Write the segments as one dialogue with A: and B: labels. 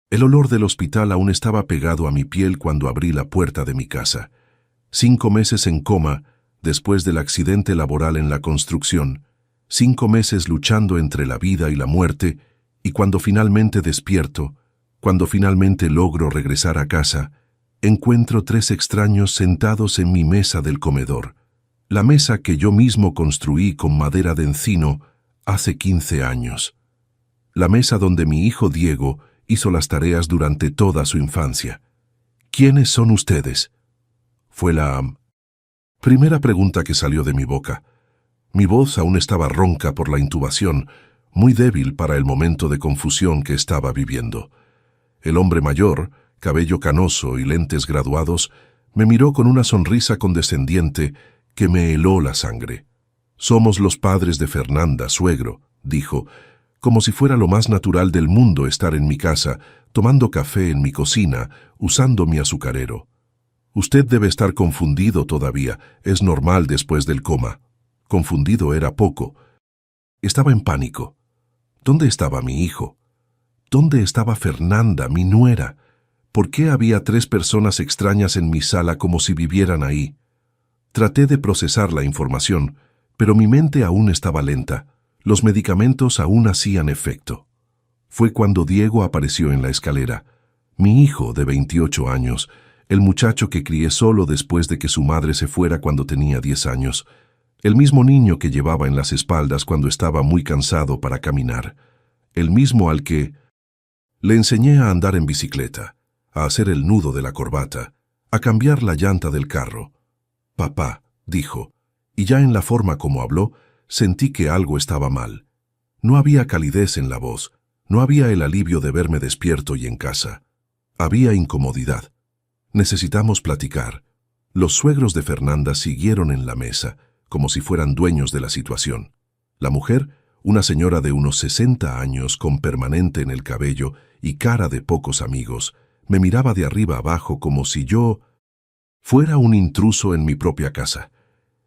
A: El olor del hospital aún estaba pegado a mi piel cuando abrí la puerta de mi casa. 5 meses en coma, después del accidente laboral en la construcción, 5 meses luchando entre la vida y la muerte, y cuando finalmente despierto, cuando finalmente logro regresar a casa, encuentro 3 extraños sentados en mi mesa del comedor, la mesa que yo mismo construí con madera de encino hace 15 años. La mesa donde mi hijo Diego hizo las tareas durante toda su infancia. ¿Quiénes son ustedes? Fue la primera pregunta que salió de mi boca. Mi voz aún estaba ronca por la intubación, muy débil para el momento de confusión que estaba viviendo. El hombre mayor, cabello canoso y lentes graduados, me miró con una sonrisa condescendiente que me heló la sangre. «Somos los padres de Fernanda, suegro», dijo, como si fuera lo más natural del mundo estar en mi casa, tomando café en mi cocina, usando mi azucarero. «Usted debe estar confundido todavía, es normal después del coma». Confundido era poco. Estaba en pánico. ¿Dónde estaba mi hijo? ¿Dónde estaba Fernanda, mi nuera? ¿Por qué había 3 personas extrañas en mi sala como si vivieran ahí? Traté de procesar la información, pero mi mente aún estaba lenta. Los medicamentos aún hacían efecto. Fue cuando Diego apareció en la escalera. Mi hijo de 28 años, el muchacho que crié solo después de que su madre se fuera cuando tenía 10 años. El mismo niño que llevaba en las espaldas cuando estaba muy cansado para caminar. El mismo al que le enseñé a andar en bicicleta, a hacer el nudo de la corbata, a cambiar la llanta del carro. «Papá», dijo, y ya en la forma como habló, sentí que algo estaba mal. No había calidez en la voz, no había el alivio de verme despierto y en casa. Había incomodidad. «Necesitamos platicar». Los suegros de Fernanda siguieron en la mesa, como si fueran dueños de la situación. La mujer, una señora de unos 60 años con permanente en el cabello y cara de pocos amigos, me miraba de arriba abajo como si yo fuera un intruso en mi propia casa.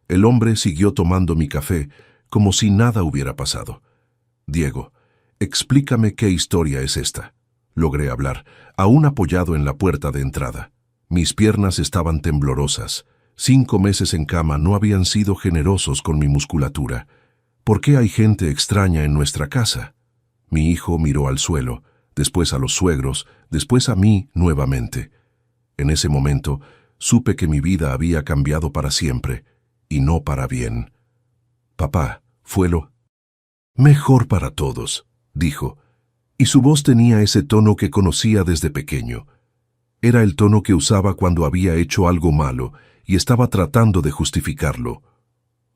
A: El hombre siguió tomando mi café como si nada hubiera pasado. «Diego, explícame qué historia es esta». Logré hablar, aún apoyado en la puerta de entrada. Mis piernas estaban temblorosas. 5 meses en cama no habían sido generosos con mi musculatura. ¿Por qué hay gente extraña en nuestra casa? Mi hijo miró al suelo, después a los suegros, después a mí nuevamente. En ese momento, supe que mi vida había cambiado para siempre, y no para bien. «Papá, fue lo mejor para todos», dijo, y su voz tenía ese tono que conocía desde pequeño. Era el tono que usaba cuando había hecho algo malo y estaba tratando de justificarlo.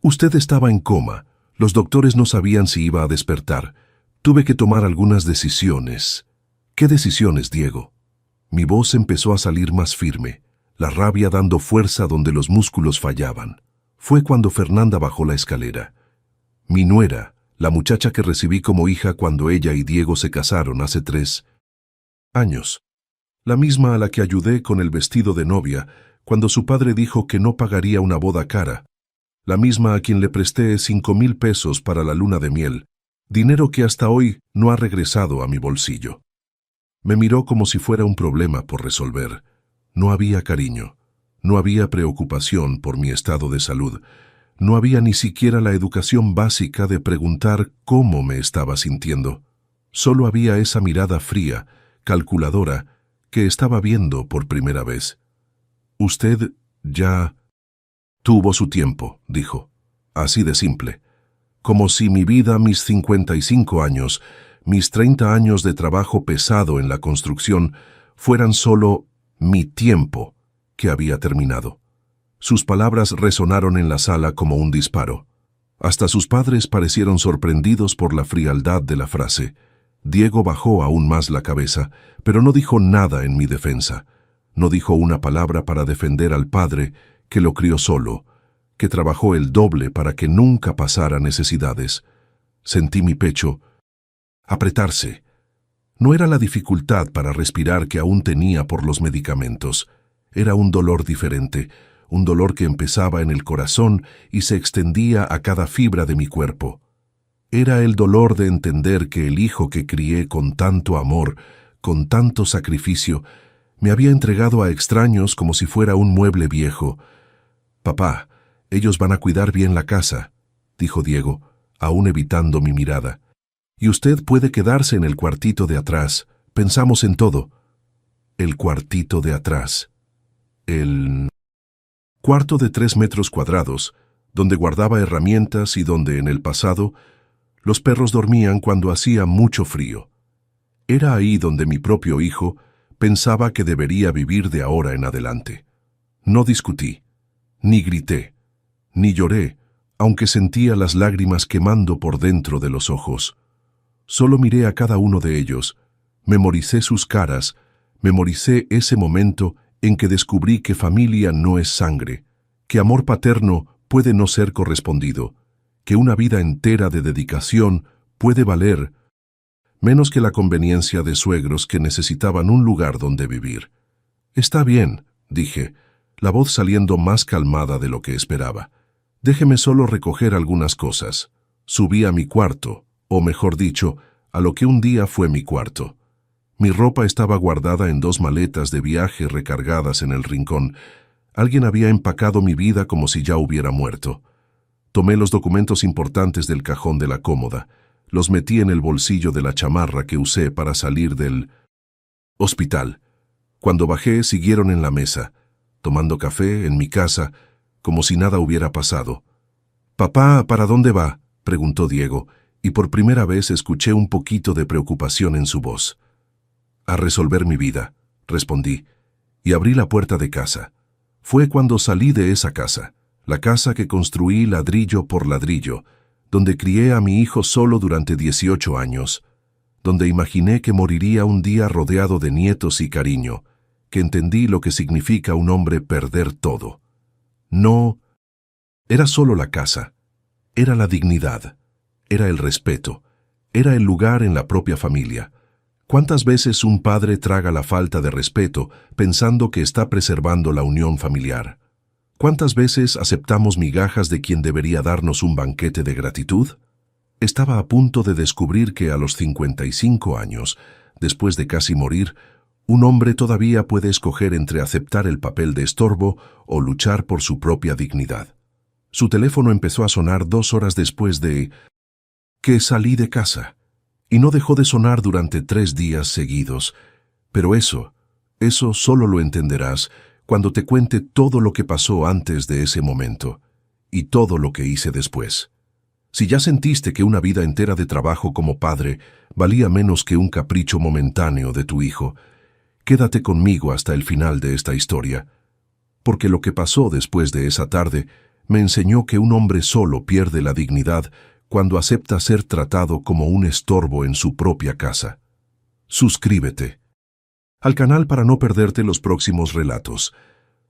A: «Usted estaba en coma. Los doctores no sabían si iba a despertar. Tuve que tomar algunas decisiones». «¿Qué decisiones, Diego?» Mi voz empezó a salir más firme, la rabia dando fuerza donde los músculos fallaban. Fue cuando Fernanda bajó la escalera. Mi nuera, la muchacha que recibí como hija cuando ella y Diego se casaron hace 3 años. La misma a la que ayudé con el vestido de novia cuando su padre dijo que no pagaría una boda cara. La misma a quien le presté 5,000 pesos para la luna de miel, dinero que hasta hoy no ha regresado a mi bolsillo. Me miró como si fuera un problema por resolver. No había cariño, no había preocupación por mi estado de salud, no había ni siquiera la educación básica de preguntar cómo me estaba sintiendo. Solo había esa mirada fría, calculadora, que estaba viendo por primera vez. «Usted ya tuvo su tiempo», dijo, así de simple, como si mi vida, mis 55 años, mis 30 años de trabajo pesado en la construcción, fueran solo mi tiempo que había terminado. Sus palabras resonaron en la sala como un disparo. Hasta sus padres parecieron sorprendidos por la frialdad de la frase. Diego bajó aún más la cabeza, pero no dijo nada en mi defensa. No dijo una palabra para defender al padre que lo crió solo, que trabajó el doble para que nunca pasara necesidades. Sentí mi pecho apretarse. No era la dificultad para respirar que aún tenía por los medicamentos. Era un dolor diferente, un dolor que empezaba en el corazón y se extendía a cada fibra de mi cuerpo. Era el dolor de entender que el hijo que crié con tanto amor, con tanto sacrificio, me había entregado a extraños como si fuera un mueble viejo. «Papá, ellos van a cuidar bien la casa», dijo Diego, aún evitando mi mirada. «Y usted puede quedarse en el cuartito de atrás. Pensamos en todo». El cuartito de atrás. El cuarto de 3 metros cuadrados, donde guardaba herramientas y donde, en el pasado, los perros dormían cuando hacía mucho frío. Era ahí donde mi propio hijo pensaba que debería vivir de ahora en adelante. No discutí, ni grité, ni lloré, aunque sentía las lágrimas quemando por dentro de los ojos. Solo miré a cada uno de ellos, memoricé sus caras, memoricé ese momento en que descubrí que familia no es sangre, que amor paterno puede no ser correspondido, que una vida entera de dedicación puede valer menos que la conveniencia de suegros que necesitaban un lugar donde vivir. «Está bien», dije, la voz saliendo más calmada de lo que esperaba. «Déjeme solo recoger algunas cosas». Subí a mi cuarto, o mejor dicho, a lo que un día fue mi cuarto. Mi ropa estaba guardada en 2 maletas de viaje recargadas en el rincón. Alguien había empacado mi vida como si ya hubiera muerto. Tomé los documentos importantes del cajón de la cómoda. Los metí en el bolsillo de la chamarra que usé para salir del hospital. Cuando bajé, siguieron en la mesa, tomando café en mi casa, como si nada hubiera pasado. «Papá, ¿para dónde va?», preguntó Diego, y por primera vez escuché un poquito de preocupación en su voz. «A resolver mi vida», respondí, y abrí la puerta de casa. Fue cuando salí de esa casa, la casa que construí ladrillo por ladrillo, donde crié a mi hijo solo durante 18 años, donde imaginé que moriría un día rodeado de nietos y cariño, que entendí lo que significa un hombre perder todo. No era solo la casa, era la dignidad, era el respeto, era el lugar en la propia familia. ¿Cuántas veces un padre traga la falta de respeto pensando que está preservando la unión familiar? ¿Cuántas veces aceptamos migajas de quien debería darnos un banquete de gratitud? Estaba a punto de descubrir que a los 55 años, después de casi morir, un hombre todavía puede escoger entre aceptar el papel de estorbo o luchar por su propia dignidad. Su teléfono empezó a sonar 2 horas después de que salí de casa, y no dejó de sonar durante 3 días seguidos. Pero eso solo lo entenderás cuando te cuente todo lo que pasó antes de ese momento, y todo lo que hice después. Si ya sentiste que una vida entera de trabajo como padre valía menos que un capricho momentáneo de tu hijo, quédate conmigo hasta el final de esta historia, porque lo que pasó después de esa tarde me enseñó que un hombre solo pierde la dignidad cuando acepta ser tratado como un estorbo en su propia casa. Suscríbete al canal para no perderte los próximos relatos.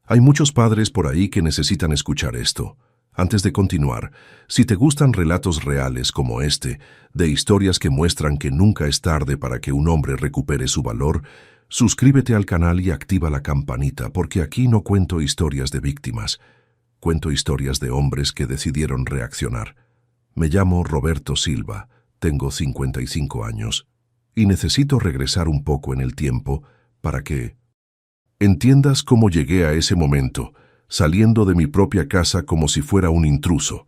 A: Hay muchos padres por ahí que necesitan escuchar esto. Antes de continuar, si te gustan relatos reales como este, de historias que muestran que nunca es tarde para que un hombre recupere su valor, suscríbete al canal y activa la campanita, porque aquí no cuento historias de víctimas, cuento historias de hombres que decidieron reaccionar. Me llamo Roberto Silva, tengo 55 años, y necesito regresar un poco en el tiempo para que entiendas cómo llegué a ese momento, saliendo de mi propia casa como si fuera un intruso,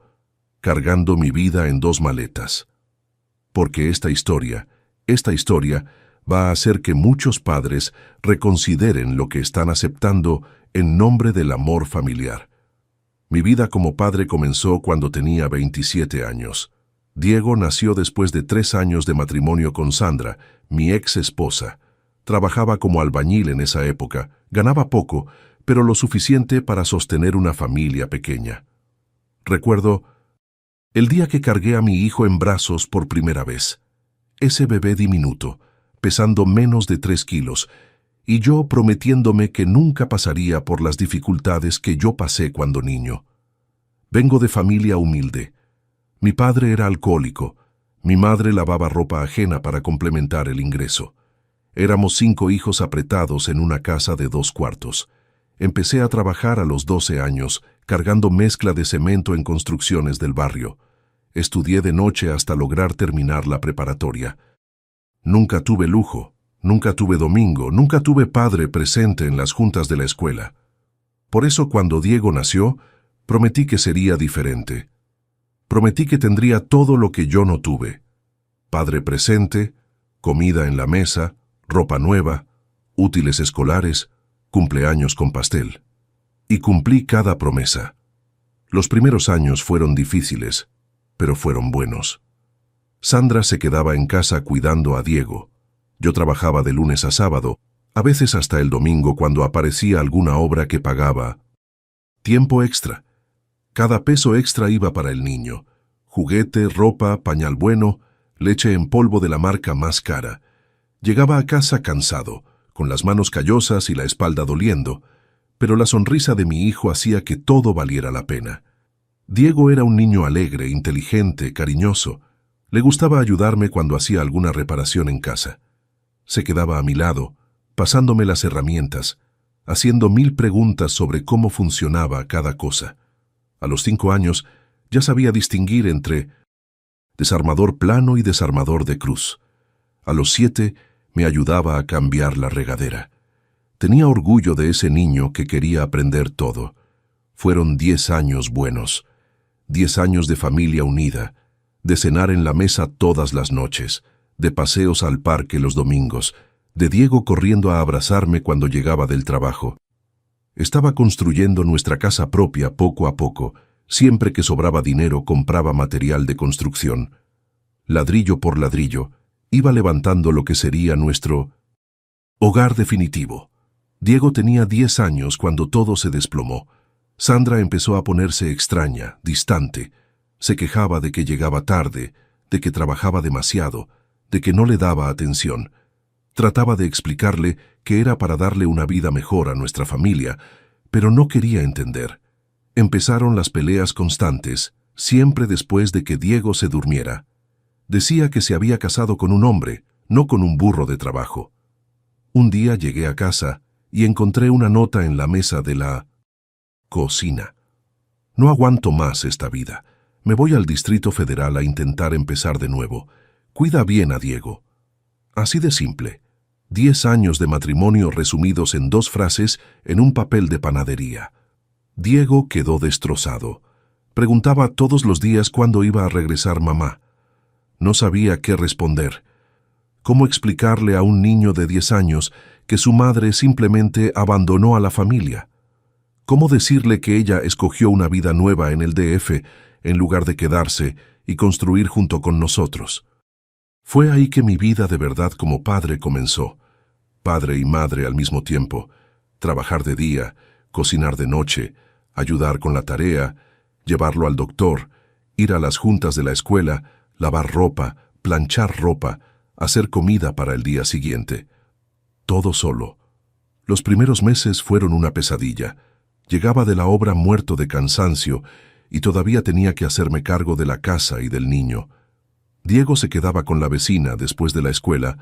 A: cargando mi vida en 2 maletas. Porque esta historia va a hacer que muchos padres reconsideren lo que están aceptando en nombre del amor familiar. Mi vida como padre comenzó cuando tenía 27 años. Diego nació después de 3 años de matrimonio con Sandra, mi ex esposa. Trabajaba como albañil en esa época, ganaba poco, pero lo suficiente para sostener una familia pequeña. Recuerdo el día que cargué a mi hijo en brazos por primera vez. Ese bebé diminuto, pesando menos de 3 kilos, y yo prometiéndome que nunca pasaría por las dificultades que yo pasé cuando niño. Vengo de familia humilde. Mi padre era alcohólico, mi madre lavaba ropa ajena para complementar el ingreso. Éramos 5 hijos apretados en una casa de 2 cuartos. Empecé a trabajar a los 12 años, cargando mezcla de cemento en construcciones del barrio. Estudié de noche hasta lograr terminar la preparatoria. Nunca tuve lujo, Nunca tuve domingo, nunca tuve padre presente en las juntas de la escuela. Por eso cuando Diego nació, prometí que sería diferente. Prometí que tendría todo lo que yo no tuve. Padre presente, comida en la mesa, ropa nueva, útiles escolares, cumpleaños con pastel. Y cumplí cada promesa. Los primeros años fueron difíciles, pero fueron buenos. Sandra se quedaba en casa cuidando a Diego. Yo trabajaba de lunes a sábado, a veces hasta el domingo cuando aparecía alguna obra que pagaba. Tiempo extra. Cada peso extra iba para el niño. Juguete, ropa, pañal bueno, leche en polvo de la marca más cara. Llegaba a casa cansado, con las manos callosas y la espalda doliendo, pero la sonrisa de mi hijo hacía que todo valiera la pena. Diego era un niño alegre, inteligente, cariñoso. Le gustaba ayudarme cuando hacía alguna reparación en casa. Se quedaba a mi lado, pasándome las herramientas, haciendo 1000 preguntas sobre cómo funcionaba cada cosa. A los 5 años ya sabía distinguir entre desarmador plano y desarmador de cruz. A los 7 me ayudaba a cambiar la regadera. Tenía orgullo de ese niño que quería aprender todo. Fueron 10 años buenos, 10 años de familia unida, de cenar en la mesa todas las noches, de paseos al parque los domingos, de Diego corriendo a abrazarme cuando llegaba del trabajo. Estaba construyendo nuestra casa propia poco a poco. Siempre que sobraba dinero compraba material de construcción. Ladrillo por ladrillo, iba levantando lo que sería nuestro hogar definitivo. Diego tenía 10 años cuando todo se desplomó. Sandra empezó a ponerse extraña, distante. Se quejaba de que llegaba tarde, de que trabajaba demasiado, de que no le daba atención. Trataba de explicarle que era para darle una vida mejor a nuestra familia, pero no quería entender. Empezaron las peleas constantes, siempre después de que Diego se durmiera. Decía que se había casado con un hombre, no con un burro de trabajo. Un día llegué a casa y encontré una nota en la mesa de la cocina. No aguanto más esta vida. Me voy al Distrito Federal a intentar empezar de nuevo. Cuida bien a Diego. Así de simple. 10 años de matrimonio resumidos en 2 frases en un papel de panadería. Diego quedó destrozado. Preguntaba todos los días cuándo iba a regresar mamá. No sabía qué responder. ¿Cómo explicarle a un niño de 10 años que su madre simplemente abandonó a la familia? ¿Cómo decirle que ella escogió una vida nueva en el DF en lugar de quedarse y construir junto con nosotros? Fue ahí que mi vida de verdad como padre comenzó. Padre y madre al mismo tiempo. Trabajar de día, cocinar de noche, ayudar con la tarea, llevarlo al doctor, ir a las juntas de la escuela, lavar ropa, planchar ropa, hacer comida para el día siguiente. Todo solo. Los primeros meses fueron una pesadilla. Llegaba de la obra muerto de cansancio y todavía tenía que hacerme cargo de la casa y del niño. Diego se quedaba con la vecina después de la escuela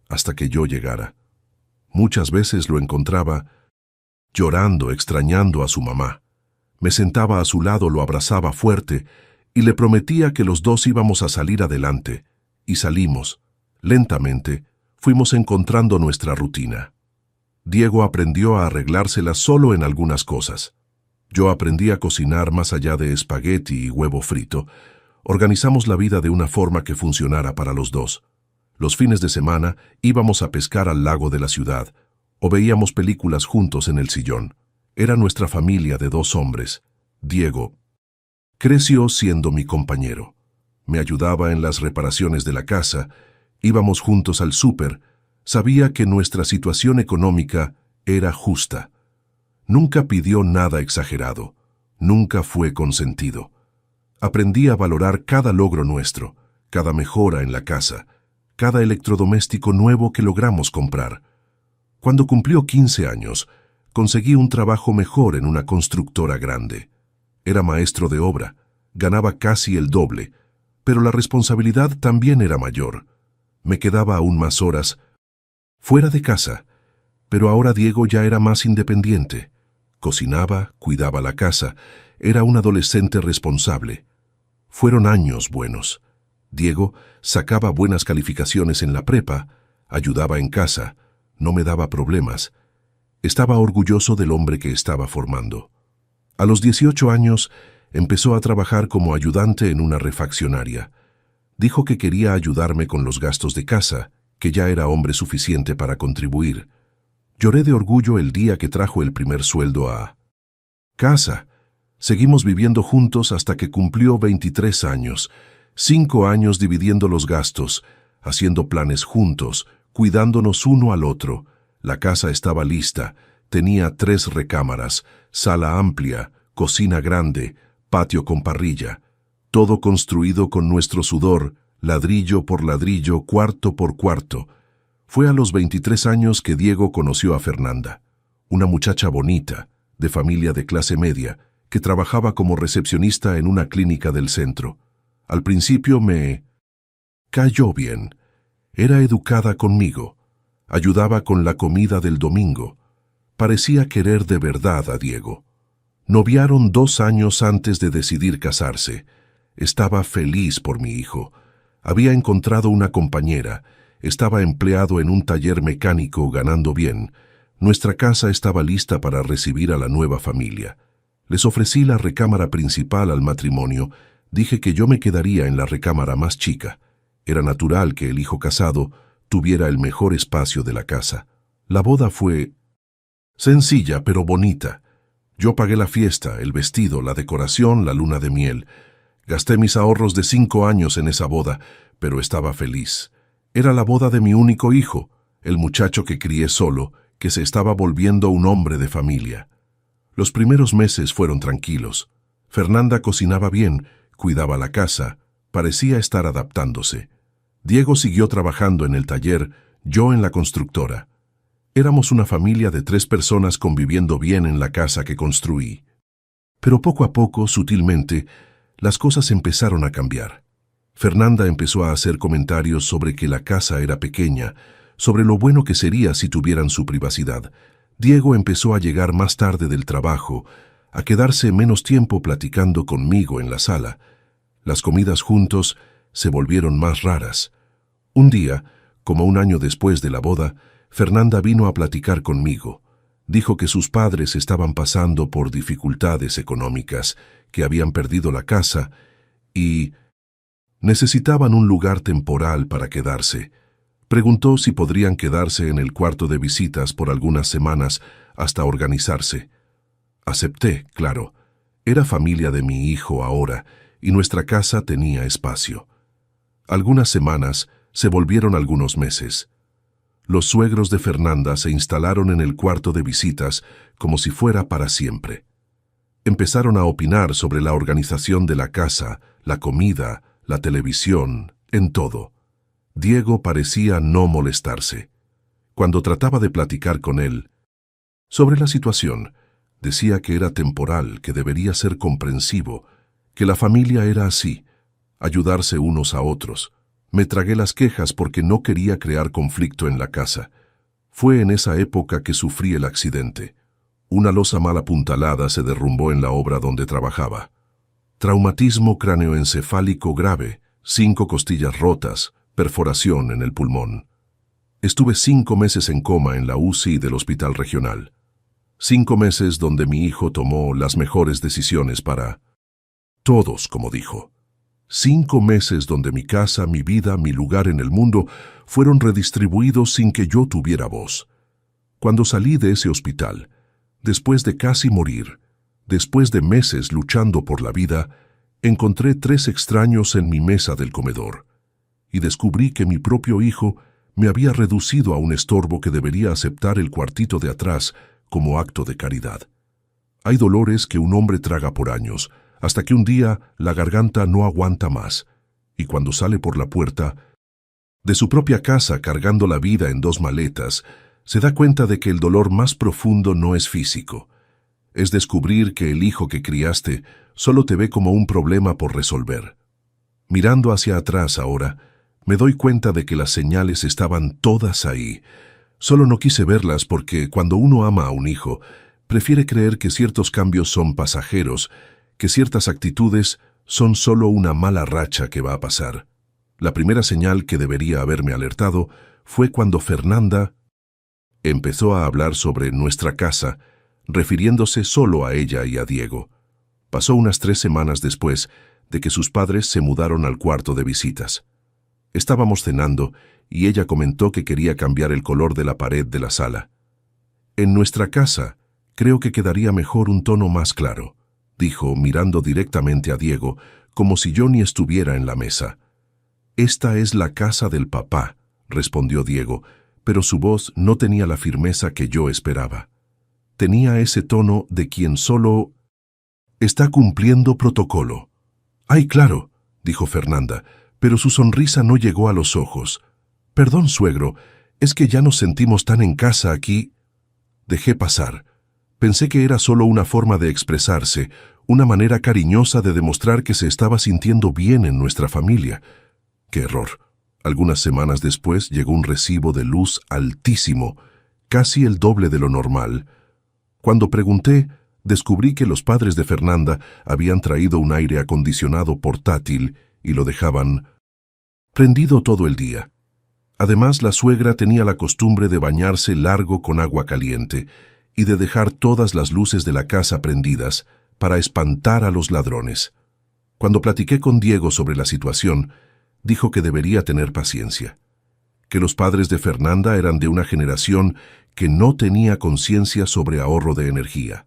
A: hasta que yo llegara. Muchas veces lo encontraba llorando, extrañando a su mamá. Me sentaba a su lado, lo abrazaba fuerte y le prometía que los dos íbamos a salir adelante. Y salimos. Lentamente, fuimos encontrando nuestra rutina. Diego aprendió a arreglársela solo en algunas cosas. Yo aprendí a cocinar más allá de espagueti y huevo frito. Organizamos la vida de una forma que funcionara para los dos. Los fines de semana íbamos a pescar al lago de la ciudad o veíamos películas juntos en el sillón. Era nuestra familia de 2 hombres. Diego creció siendo mi compañero. Me ayudaba en las reparaciones de la casa, íbamos juntos al súper. Sabía que nuestra situación económica era justa. Nunca pidió nada exagerado, nunca fue consentido. Aprendí a valorar cada logro nuestro, cada mejora en la casa, cada electrodoméstico nuevo que logramos comprar. Cuando cumplió 15 años, conseguí un trabajo mejor en una constructora grande. Era maestro de obra, ganaba casi el doble, pero la responsabilidad también era mayor. Me quedaba aún más horas fuera de casa, pero ahora Diego ya era más independiente. Cocinaba, cuidaba la casa, era un adolescente responsable. Fueron años buenos. Diego sacaba buenas calificaciones en la prepa, ayudaba en casa, no me daba problemas. Estaba orgulloso del hombre que estaba formando. A los 18 años, empezó a trabajar como ayudante en una refaccionaria. Dijo que quería ayudarme con los gastos de casa, que ya era hombre suficiente para contribuir. Lloré de orgullo el día que trajo el primer sueldo a casa. Seguimos viviendo juntos hasta que cumplió 23 años, 5 años dividiendo los gastos, haciendo planes juntos, cuidándonos uno al otro. La casa estaba lista, tenía 3 recámaras, sala amplia, cocina grande, patio con parrilla, todo construido con nuestro sudor, ladrillo por ladrillo, cuarto por cuarto. Fue a los 23 años que Diego conoció a Fernanda, una muchacha bonita, de familia de clase media, que trabajaba como recepcionista en una clínica del centro. Al principio me cayó bien. Era educada conmigo. Ayudaba con la comida del domingo. Parecía querer de verdad a Diego. Noviaron 2 años antes de decidir casarse. Estaba feliz por mi hijo. Había encontrado una compañera. Estaba empleado en un taller mecánico ganando bien. Nuestra casa estaba lista para recibir a la nueva familia. Les ofrecí la recámara principal al matrimonio. Dije que yo me quedaría en la recámara más chica. Era natural que el hijo casado tuviera el mejor espacio de la casa. La boda fue sencilla pero bonita. Yo pagué la fiesta, el vestido, la decoración, la luna de miel. Gasté mis ahorros de 5 años en esa boda, pero estaba feliz. Era la boda de mi único hijo, el muchacho que crié solo, que se estaba volviendo un hombre de familia. Los primeros meses fueron tranquilos. Fernanda cocinaba bien, cuidaba la casa, parecía estar adaptándose. Diego siguió trabajando en el taller, yo en la constructora. Éramos una familia de 3 personas conviviendo bien en la casa que construí. Pero poco a poco, sutilmente, las cosas empezaron a cambiar. Fernanda empezó a hacer comentarios sobre que la casa era pequeña, sobre lo bueno que sería si tuvieran su privacidad. Diego empezó a llegar más tarde del trabajo, a quedarse menos tiempo platicando conmigo en la sala. Las comidas juntos se volvieron más raras. Un día, como 1 año después de la boda, Fernanda vino a platicar conmigo. Dijo que sus padres estaban pasando por dificultades económicas, que habían perdido la casa y necesitaban un lugar temporal para quedarse. Preguntó si podrían quedarse en el cuarto de visitas por algunas semanas hasta organizarse. Acepté, claro. Era familia de mi hijo ahora y nuestra casa tenía espacio. Algunas semanas se volvieron algunos meses. Los suegros de Fernanda se instalaron en el cuarto de visitas como si fuera para siempre. Empezaron a opinar sobre la organización de la casa, la comida, la televisión, en todo. Diego parecía no molestarse. Cuando trataba de platicar con él sobre la situación, decía que era temporal, que debería ser comprensivo, que la familia era así, ayudarse unos a otros. Me tragué las quejas porque no quería crear conflicto en la casa. Fue en esa época que sufrí el accidente. Una losa mal apuntalada se derrumbó en la obra donde trabajaba. Traumatismo cráneoencefálico grave, 5 costillas rotas, perforación en el pulmón. Estuve 5 meses en coma en la UCI del hospital regional. 5 meses donde mi hijo tomó las mejores decisiones para todos, como dijo. 5 meses donde mi casa, mi vida, mi lugar en el mundo fueron redistribuidos sin que yo tuviera voz. Cuando salí de ese hospital, después de casi morir, después de meses luchando por la vida, encontré 3 extraños en mi mesa del comedor y descubrí que mi propio hijo me había reducido a un estorbo que debería aceptar el cuartito de atrás como acto de caridad. Hay dolores que un hombre traga por años, hasta que un día la garganta no aguanta más, y cuando sale por la puerta de su propia casa cargando la vida en 2 maletas, se da cuenta de que el dolor más profundo no es físico. Es descubrir que el hijo que criaste solo te ve como un problema por resolver. Mirando hacia atrás ahora, me doy cuenta de que las señales estaban todas ahí. Solo no quise verlas porque cuando uno ama a un hijo, prefiere creer que ciertos cambios son pasajeros, que ciertas actitudes son solo una mala racha que va a pasar. La primera señal que debería haberme alertado fue cuando Fernanda empezó a hablar sobre nuestra casa, refiriéndose solo a ella y a Diego. Pasó unas 3 semanas después de que sus padres se mudaron al cuarto de visitas. Estábamos cenando y ella comentó que quería cambiar el color de la pared de la sala. En nuestra casa, creo que quedaría mejor un tono más claro, dijo mirando directamente a Diego, como si yo ni estuviera en la mesa. Esta es la casa del papá, respondió Diego, pero su voz no tenía la firmeza que yo esperaba. Tenía ese tono de quien solo está cumpliendo protocolo. ¡Ay, claro!, dijo Fernanda, pero su sonrisa no llegó a los ojos. Perdón, suegro, es que ya nos sentimos tan en casa aquí. Dejé pasar. Pensé que era solo una forma de expresarse, una manera cariñosa de demostrar que se estaba sintiendo bien en nuestra familia. ¡Qué error! Algunas semanas después llegó un recibo de luz altísimo, casi el doble de lo normal. Cuando pregunté, descubrí que los padres de Fernanda habían traído un aire acondicionado portátil y lo dejaban prendido todo el día. Además, la suegra tenía la costumbre de bañarse largo con agua caliente y de dejar todas las luces de la casa prendidas para espantar a los ladrones. Cuando platiqué con Diego sobre la situación, dijo que debería tener paciencia, que los padres de Fernanda eran de una generación que no tenía conciencia sobre ahorro de energía,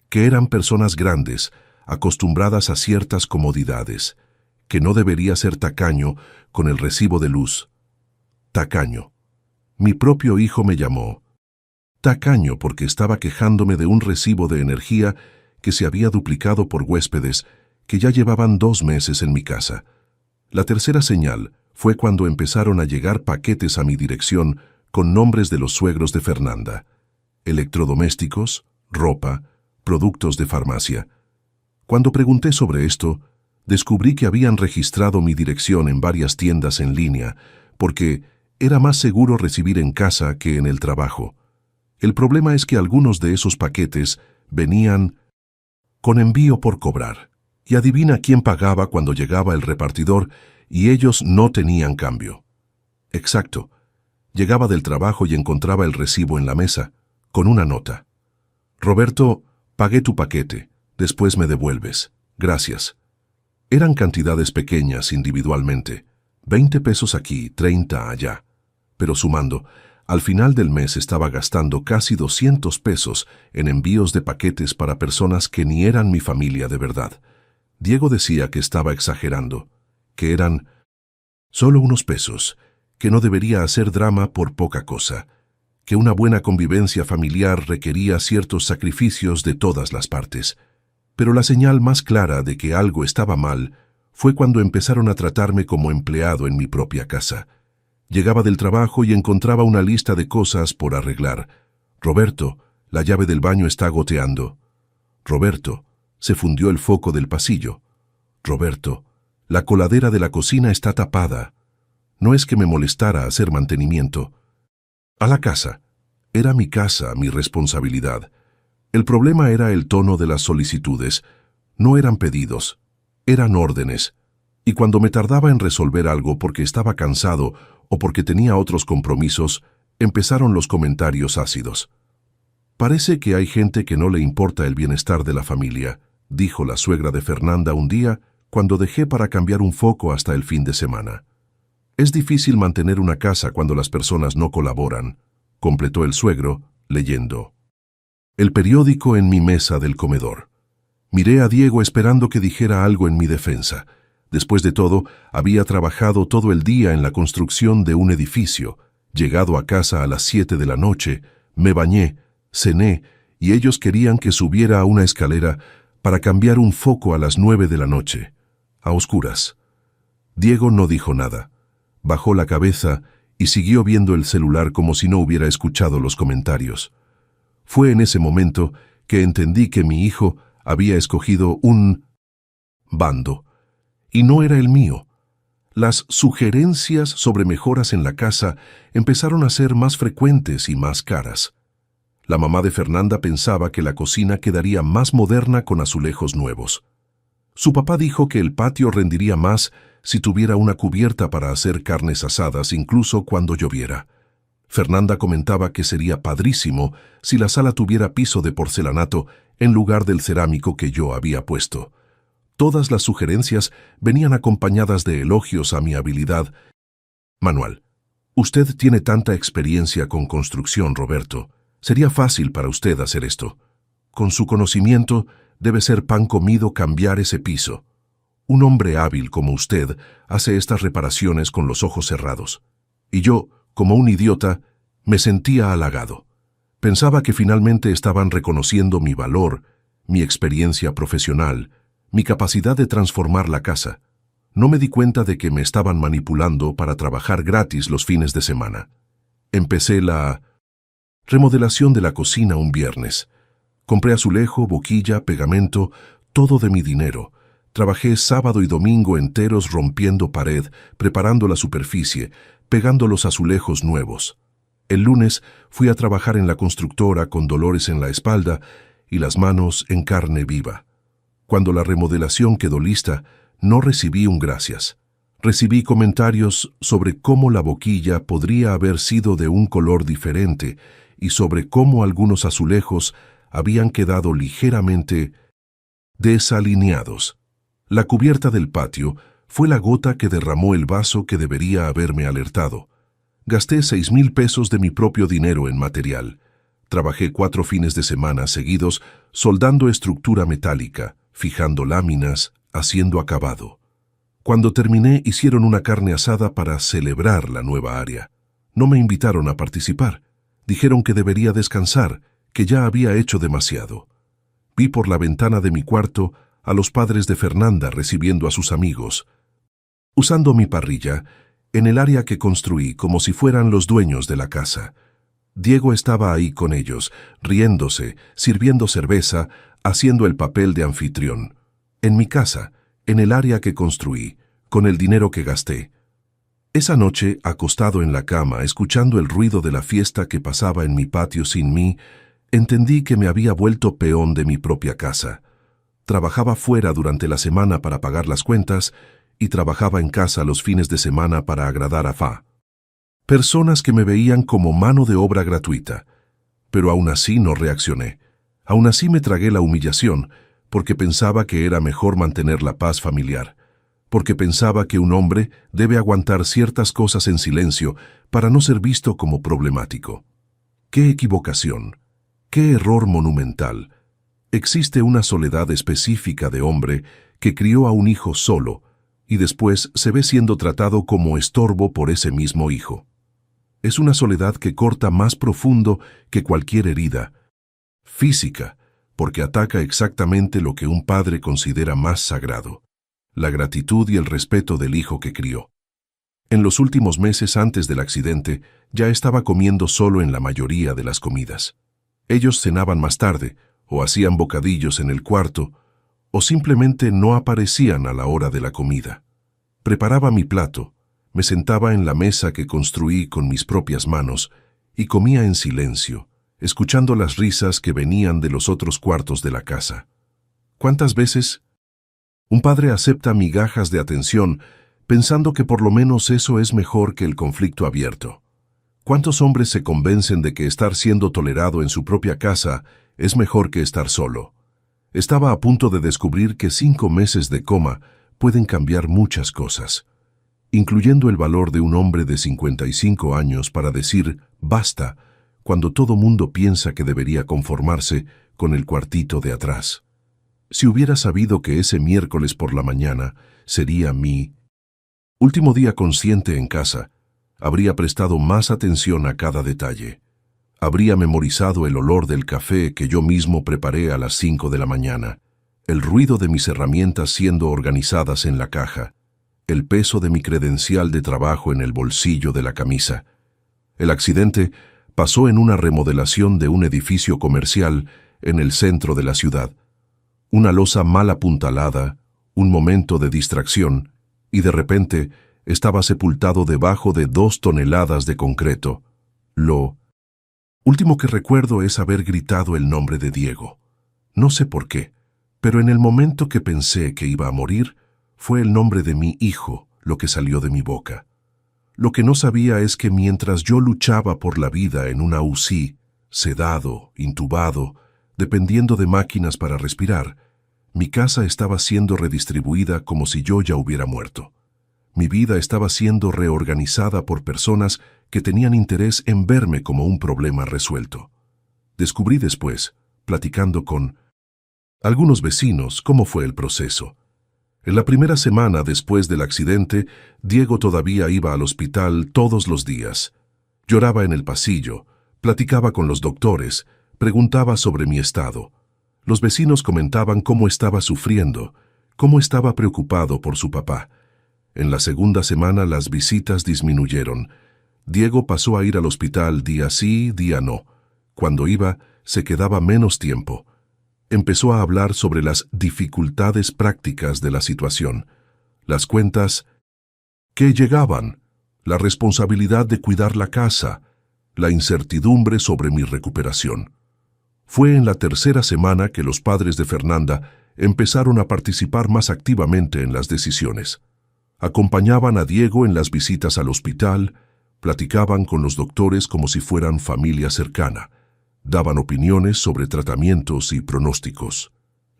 A: que eran personas grandes, acostumbradas a ciertas comodidades, que no debería ser tacaño con el recibo de luz. Tacaño. Mi propio hijo me llamó tacaño porque estaba quejándome de un recibo de energía que se había duplicado por huéspedes que ya llevaban 2 meses en mi casa. La tercera señal fue cuando empezaron a llegar paquetes a mi dirección con nombres de los suegros de Fernanda: electrodomésticos, ropa, productos de farmacia. Cuando pregunté sobre esto, descubrí que habían registrado mi dirección en varias tiendas en línea, porque era más seguro recibir en casa que en el trabajo. El problema es que algunos de esos paquetes venían con envío por cobrar. Y adivina quién pagaba cuando llegaba el repartidor y ellos no tenían cambio. Exacto. Llegaba del trabajo y encontraba el recibo en la mesa, con una nota. Roberto, pagué tu paquete, después me devuelves. Gracias. Eran cantidades pequeñas individualmente, 20 pesos aquí, 30 allá. Pero sumando, al final del mes estaba gastando casi 200 pesos en envíos de paquetes para personas que ni eran mi familia de verdad. Diego decía que estaba exagerando, que eran solo unos pesos, que no debería hacer drama por poca cosa, que una buena convivencia familiar requería ciertos sacrificios de todas las partes. Pero la señal más clara de que algo estaba mal fue cuando empezaron a tratarme como empleado en mi propia casa. Llegaba del trabajo y encontraba una lista de cosas por arreglar. Roberto, la llave del baño está goteando. Roberto, se fundió el foco del pasillo. Roberto, la coladera de la cocina está tapada. No es que me molestara hacer mantenimiento. A la casa. Era mi casa, mi responsabilidad. El problema era el tono de las solicitudes. No eran pedidos, eran órdenes. Y cuando me tardaba en resolver algo porque estaba cansado o porque tenía otros compromisos, empezaron los comentarios ácidos. Parece que hay gente que no le importa el bienestar de la familia, dijo la suegra de Fernanda un día cuando dejé para cambiar un foco hasta el fin de semana. Es difícil mantener una casa cuando las personas no colaboran, completó el suegro, leyendo el periódico en mi mesa del comedor. Miré a Diego esperando que dijera algo en mi defensa. Después de todo, había trabajado todo el día en la construcción de un edificio. Llegado a casa a las 7 de la noche, me bañé, cené, y ellos querían que subiera a una escalera para cambiar un foco a las 9 de la noche, a oscuras. Diego no dijo nada. Bajó la cabeza y siguió viendo el celular como si no hubiera escuchado los comentarios. Fue en ese momento que entendí que mi hijo había escogido un bando, y no era el mío. Las sugerencias sobre mejoras en la casa empezaron a ser más frecuentes y más caras. La mamá de Fernanda pensaba que la cocina quedaría más moderna con azulejos nuevos. Su papá dijo que el patio rendiría más si tuviera una cubierta para hacer carnes asadas incluso cuando lloviera. Fernanda comentaba que sería padrísimo si la sala tuviera piso de porcelanato en lugar del cerámico que yo había puesto. Todas las sugerencias venían acompañadas de elogios a mi habilidad manual. Usted tiene tanta experiencia con construcción, Roberto. Sería fácil para usted hacer esto. Con su conocimiento, debe ser pan comido cambiar ese piso. Un hombre hábil como usted hace estas reparaciones con los ojos cerrados. Y yo, como un idiota, me sentía halagado. Pensaba que finalmente estaban reconociendo mi valor, mi experiencia profesional, mi capacidad de transformar la casa. No me di cuenta de que me estaban manipulando para trabajar gratis los fines de semana. Empecé la remodelación de la cocina un viernes. Compré azulejo, boquilla, pegamento, todo de mi dinero. Trabajé sábado y domingo enteros rompiendo pared, preparando la superficie, pegando los azulejos nuevos. El lunes fui a trabajar en la constructora con dolores en la espalda y las manos en carne viva. Cuando la remodelación quedó lista, no recibí un gracias. Recibí comentarios sobre cómo la boquilla podría haber sido de un color diferente y sobre cómo algunos azulejos habían quedado ligeramente desalineados. La cubierta del patio fue la gota que derramó el vaso que debería haberme alertado. Gasté 6,000 pesos de mi propio dinero en material. Trabajé 4 fines de semana seguidos soldando estructura metálica, fijando láminas, haciendo acabado. Cuando terminé, hicieron una carne asada para celebrar la nueva área. No me invitaron a participar. Dijeron que debería descansar, que ya había hecho demasiado. Vi por la ventana de mi cuarto a los padres de Fernanda recibiendo a sus amigos, usando mi parrilla en el área que construí como si fueran los dueños de la casa. Diego estaba ahí con ellos, riéndose, sirviendo cerveza, haciendo el papel de anfitrión. En mi casa, en el área que construí, con el dinero que gasté. Esa noche, acostado en la cama, escuchando el ruido de la fiesta que pasaba en mi patio sin mí, entendí que me había vuelto peón de mi propia casa. Trabajaba fuera durante la semana para pagar las cuentas y trabajaba en casa los fines de semana para agradar a Fa. Personas que me veían como mano de obra gratuita. Pero aún así no reaccioné. Aún así me tragué la humillación, porque pensaba que era mejor mantener la paz familiar, porque pensaba que un hombre debe aguantar ciertas cosas en silencio para no ser visto como problemático. ¡Qué equivocación! ¡Qué error monumental! Existe una soledad específica de hombre que crió a un hijo solo y después se ve siendo tratado como estorbo por ese mismo hijo. Es una soledad que corta más profundo que cualquier herida física, porque ataca exactamente lo que un padre considera más sagrado, la gratitud y el respeto del hijo que crió. En los últimos meses antes del accidente, ya estaba comiendo solo en la mayoría de las comidas. Ellos cenaban más tarde, o hacían bocadillos en el cuarto, o simplemente no aparecían a la hora de la comida. Preparaba mi plato, me sentaba en la mesa que construí con mis propias manos y comía en silencio, escuchando las risas que venían de los otros cuartos de la casa. ¿Cuántas veces un padre acepta migajas de atención pensando que por lo menos eso es mejor que el conflicto abierto? ¿Cuántos hombres se convencen de que estar siendo tolerado en su propia casa es mejor que estar solo? Estaba a punto de descubrir que 5 meses de coma pueden cambiar muchas cosas, incluyendo el valor de un hombre de 55 años para decir «basta» cuando todo mundo piensa que debería conformarse con el cuartito de atrás. Si hubiera sabido que ese miércoles por la mañana sería mi último día consciente en casa, habría prestado más atención a cada detalle. Habría memorizado el olor del café que yo mismo preparé a las 5 de la mañana, el ruido de mis herramientas siendo organizadas en la caja, el peso de mi credencial de trabajo en el bolsillo de la camisa. El accidente pasó en una remodelación de un edificio comercial en el centro de la ciudad. Una losa mal apuntalada, un momento de distracción, y de repente estaba sepultado debajo de 2 toneladas de concreto. Lo último que recuerdo es haber gritado el nombre de Diego. No sé por qué, pero en el momento que pensé que iba a morir, fue el nombre de mi hijo lo que salió de mi boca. Lo que no sabía es que mientras yo luchaba por la vida en una UCI, sedado, intubado, dependiendo de máquinas para respirar, mi casa estaba siendo redistribuida como si yo ya hubiera muerto. Mi vida estaba siendo reorganizada por personas que tenían interés en verme como un problema resuelto. Descubrí después, platicando con algunos vecinos, cómo fue el proceso. En la primera semana después del accidente, Diego todavía iba al hospital todos los días. Lloraba en el pasillo, platicaba con los doctores, preguntaba sobre mi estado. Los vecinos comentaban cómo estaba sufriendo, cómo estaba preocupado por su papá. En la segunda semana las visitas disminuyeron. Diego pasó a ir al hospital día sí, día no. Cuando iba, se quedaba menos tiempo. Empezó a hablar sobre las dificultades prácticas de la situación, las cuentas que llegaban, la responsabilidad de cuidar la casa, la incertidumbre sobre mi recuperación. Fue en la tercera semana que los padres de Fernanda empezaron a participar más activamente en las decisiones. Acompañaban a Diego en las visitas al hospital, platicaban con los doctores como si fueran familia cercana, daban opiniones sobre tratamientos y pronósticos.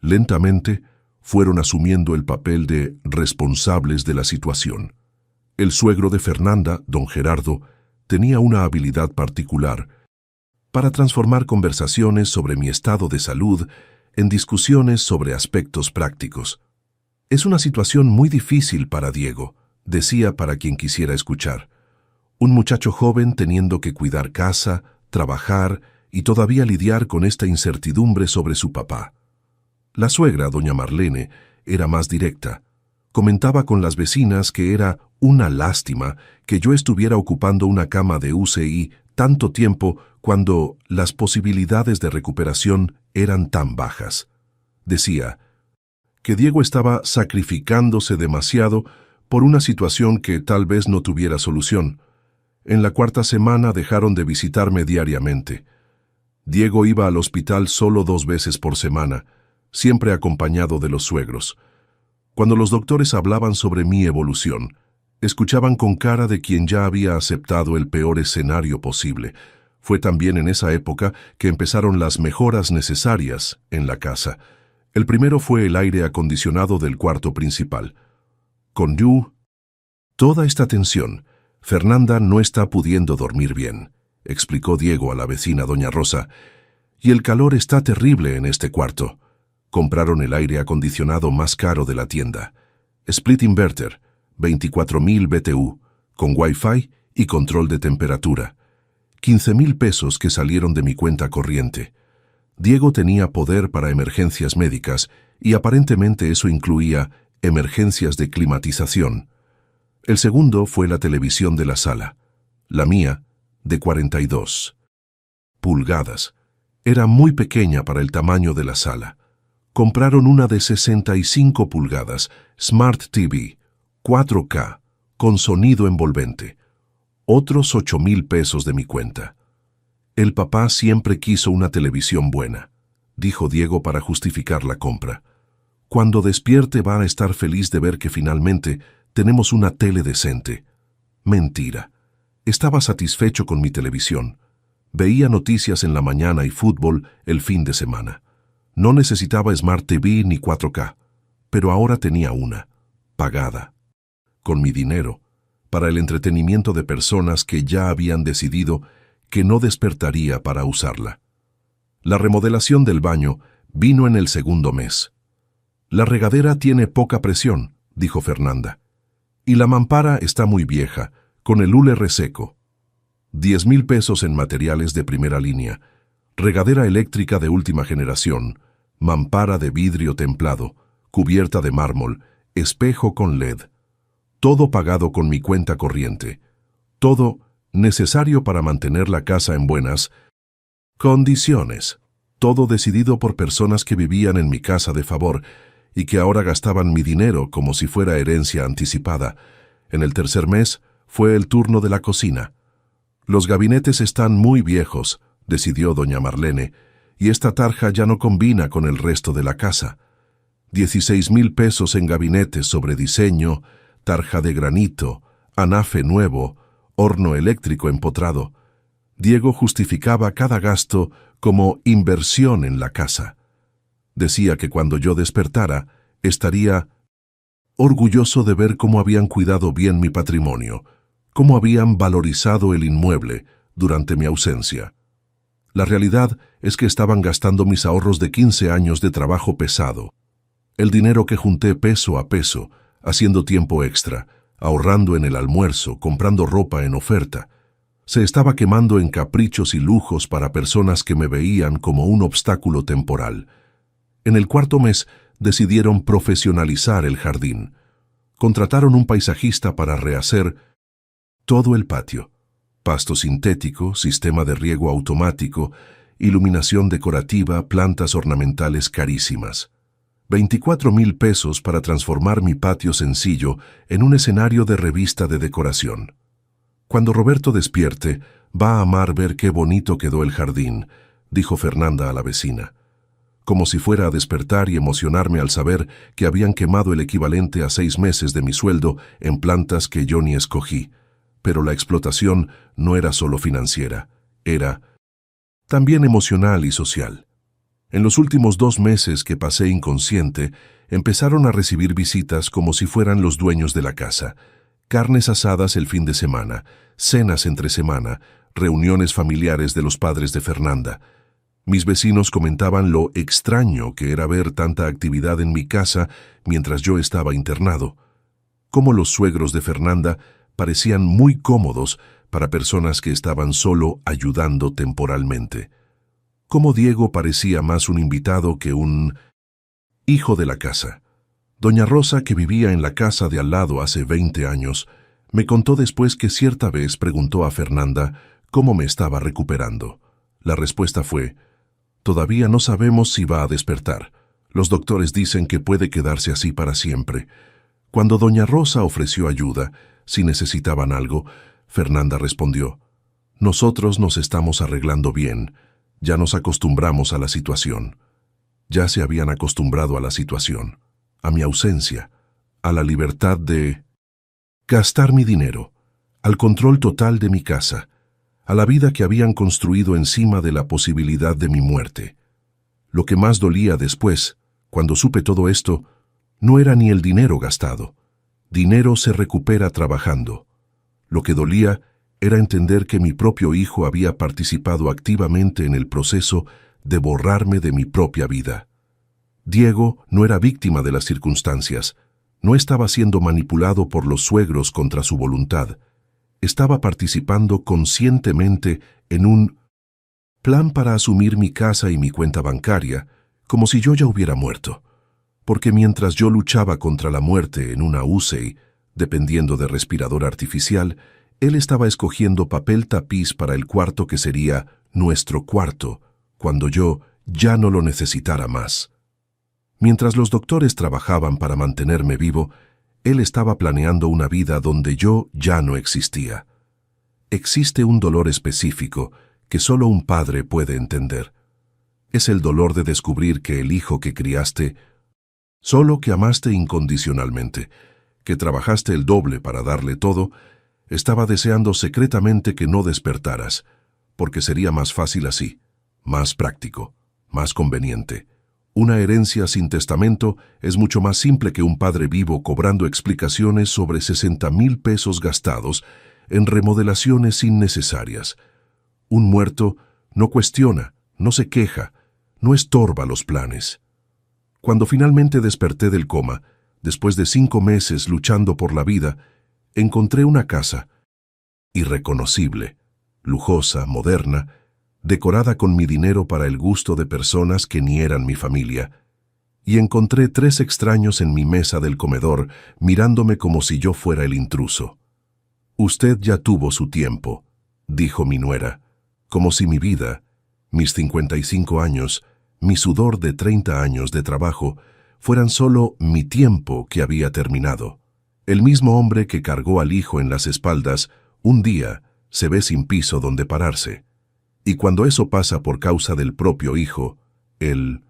A: Lentamente, fueron asumiendo el papel de responsables de la situación. El suegro de Fernanda, don Gerardo, tenía una habilidad particular para transformar conversaciones sobre mi estado de salud en discusiones sobre aspectos prácticos. «Es una situación muy difícil para Diego», decía para quien quisiera escuchar. Un muchacho joven teniendo que cuidar casa, trabajar y todavía lidiar con esta incertidumbre sobre su papá. La suegra, doña Marlene, era más directa. Comentaba con las vecinas que era una lástima que yo estuviera ocupando una cama de UCI tanto tiempo cuando las posibilidades de recuperación eran tan bajas. Decía que Diego estaba sacrificándose demasiado por una situación que tal vez no tuviera solución. En la cuarta semana dejaron de visitarme diariamente. Diego iba al hospital solo 2 veces por semana, siempre acompañado de los suegros. Cuando los doctores hablaban sobre mi evolución, escuchaban con cara de quien ya había aceptado el peor escenario posible. Fue también en esa época que empezaron las mejoras necesarias en la casa. El primero fue el aire acondicionado del cuarto principal. Con toda esta tensión, Fernanda no está pudiendo dormir bien, explicó Diego a la vecina doña Rosa, y el calor está terrible en este cuarto. Compraron el aire acondicionado más caro de la tienda. Split Inverter, 24,000 BTU, con Wi-Fi y control de temperatura. 15,000 pesos que salieron de mi cuenta corriente. Diego tenía poder para emergencias médicas y aparentemente eso incluía emergencias de climatización. El segundo fue la televisión de la sala. La mía, de 42 pulgadas. Era muy pequeña para el tamaño de la sala. Compraron una de 65 pulgadas, Smart TV, 4K, con sonido envolvente. Otros 8,000 pesos de mi cuenta. El papá siempre quiso una televisión buena, dijo Diego para justificar la compra. Cuando despierte va a estar feliz de ver que finalmente tenemos una tele decente. Mentira. Estaba satisfecho con mi televisión. Veía noticias en la mañana y fútbol el fin de semana. No necesitaba Smart TV ni 4K, pero ahora tenía una, pagada, con mi dinero, para el entretenimiento de personas que ya habían decidido que no despertaría para usarla. La remodelación del baño vino en el segundo mes. La regadera tiene poca presión, dijo Fernanda, y la mampara está muy vieja, con el hule reseco. 10,000 pesos en materiales de primera línea, regadera eléctrica de última generación, mampara de vidrio templado, cubierta de mármol, espejo con LED. Todo pagado con mi cuenta corriente. Todo necesario para mantener la casa en buenas condiciones. Todo decidido por personas que vivían en mi casa de favor y que ahora gastaban mi dinero como si fuera herencia anticipada. En el tercer mes fue el turno de la cocina. Los gabinetes están muy viejos, decidió doña Marlene, y esta tarja ya no combina con el resto de la casa. 16,000 pesos en gabinetes sobre diseño, tarja de granito, anafe nuevo, horno eléctrico empotrado. Diego justificaba cada gasto como inversión en la casa. Decía que cuando yo despertara, estaría orgulloso de ver cómo habían cuidado bien mi patrimonio, cómo habían valorizado el inmueble durante mi ausencia. La realidad es que estaban gastando mis ahorros de 15 años de trabajo pesado, el dinero que junté peso a peso, haciendo tiempo extra, ahorrando en el almuerzo, comprando ropa en oferta. Se estaba quemando en caprichos y lujos para personas que me veían como un obstáculo temporal. En el cuarto mes decidieron profesionalizar el jardín. Contrataron un paisajista para rehacer todo el patio. Pasto sintético, sistema de riego automático, iluminación decorativa, plantas ornamentales carísimas. 24,000 pesos para transformar mi patio sencillo en un escenario de revista de decoración. Cuando Roberto despierte, va a amar ver qué bonito quedó el jardín, dijo Fernanda a la vecina. Como si fuera a despertar y emocionarme al saber que habían quemado el equivalente a 6 meses de mi sueldo en plantas que yo ni escogí. Pero la explotación no era solo financiera, era también emocional y social. En los últimos 2 meses que pasé inconsciente, empezaron a recibir visitas como si fueran los dueños de la casa. Carnes asadas el fin de semana, cenas entre semana, reuniones familiares de los padres de Fernanda. Mis vecinos comentaban lo extraño que era ver tanta actividad en mi casa mientras yo estaba internado. Cómo los suegros de Fernanda parecían muy cómodos para personas que estaban solo ayudando temporalmente. Cómo Diego parecía más un invitado que un hijo de la casa. Doña Rosa, que vivía en la casa de al lado hace 20 años, me contó después que cierta vez preguntó a Fernanda cómo me estaba recuperando. La respuesta fue: todavía no sabemos si va a despertar. Los doctores dicen que puede quedarse así para siempre. Cuando doña Rosa ofreció ayuda, si necesitaban algo, Fernanda respondió: nosotros nos estamos arreglando bien, ya nos acostumbramos a la situación. Ya se habían acostumbrado a la situación, a mi ausencia, a la libertad de gastar mi dinero, al control total de mi casa, a la vida que habían construido encima de la posibilidad de mi muerte. Lo que más dolía después, cuando supe todo esto, no era ni el dinero gastado. Dinero se recupera trabajando. Lo que dolía era entender que mi propio hijo había participado activamente en el proceso de borrarme de mi propia vida. Diego no era víctima de las circunstancias, no estaba siendo manipulado por los suegros contra su voluntad. Estaba participando conscientemente en un plan para asumir mi casa y mi cuenta bancaria, como si yo ya hubiera muerto. Porque mientras yo luchaba contra la muerte en una UCI, dependiendo de respirador artificial, él estaba escogiendo papel tapiz para el cuarto que sería nuestro cuarto, cuando yo ya no lo necesitara más. Mientras los doctores trabajaban para mantenerme vivo, él estaba planeando una vida donde yo ya no existía. Existe un dolor específico que solo un padre puede entender. Es el dolor de descubrir que el hijo que criaste, solo que amaste incondicionalmente, que trabajaste el doble para darle todo, estaba deseando secretamente que no despertaras, porque sería más fácil así, más práctico, más conveniente. Una herencia sin testamento es mucho más simple que un padre vivo cobrando explicaciones sobre 60,000 pesos gastados en remodelaciones innecesarias. Un muerto no cuestiona, no se queja, no estorba los planes. Cuando finalmente desperté del coma, después de 5 meses luchando por la vida, encontré una casa irreconocible, lujosa, moderna, decorada con mi dinero para el gusto de personas que ni eran mi familia, y encontré 3 extraños en mi mesa del comedor, mirándome como si yo fuera el intruso. «Usted ya tuvo su tiempo», dijo mi nuera, como si mi vida, mis 55 años, mi sudor de 30 años de trabajo, fueran solo mi tiempo que había terminado. El mismo hombre que cargó al hijo en las espaldas, un día se ve sin piso donde pararse. Y cuando eso pasa por causa del propio hijo, el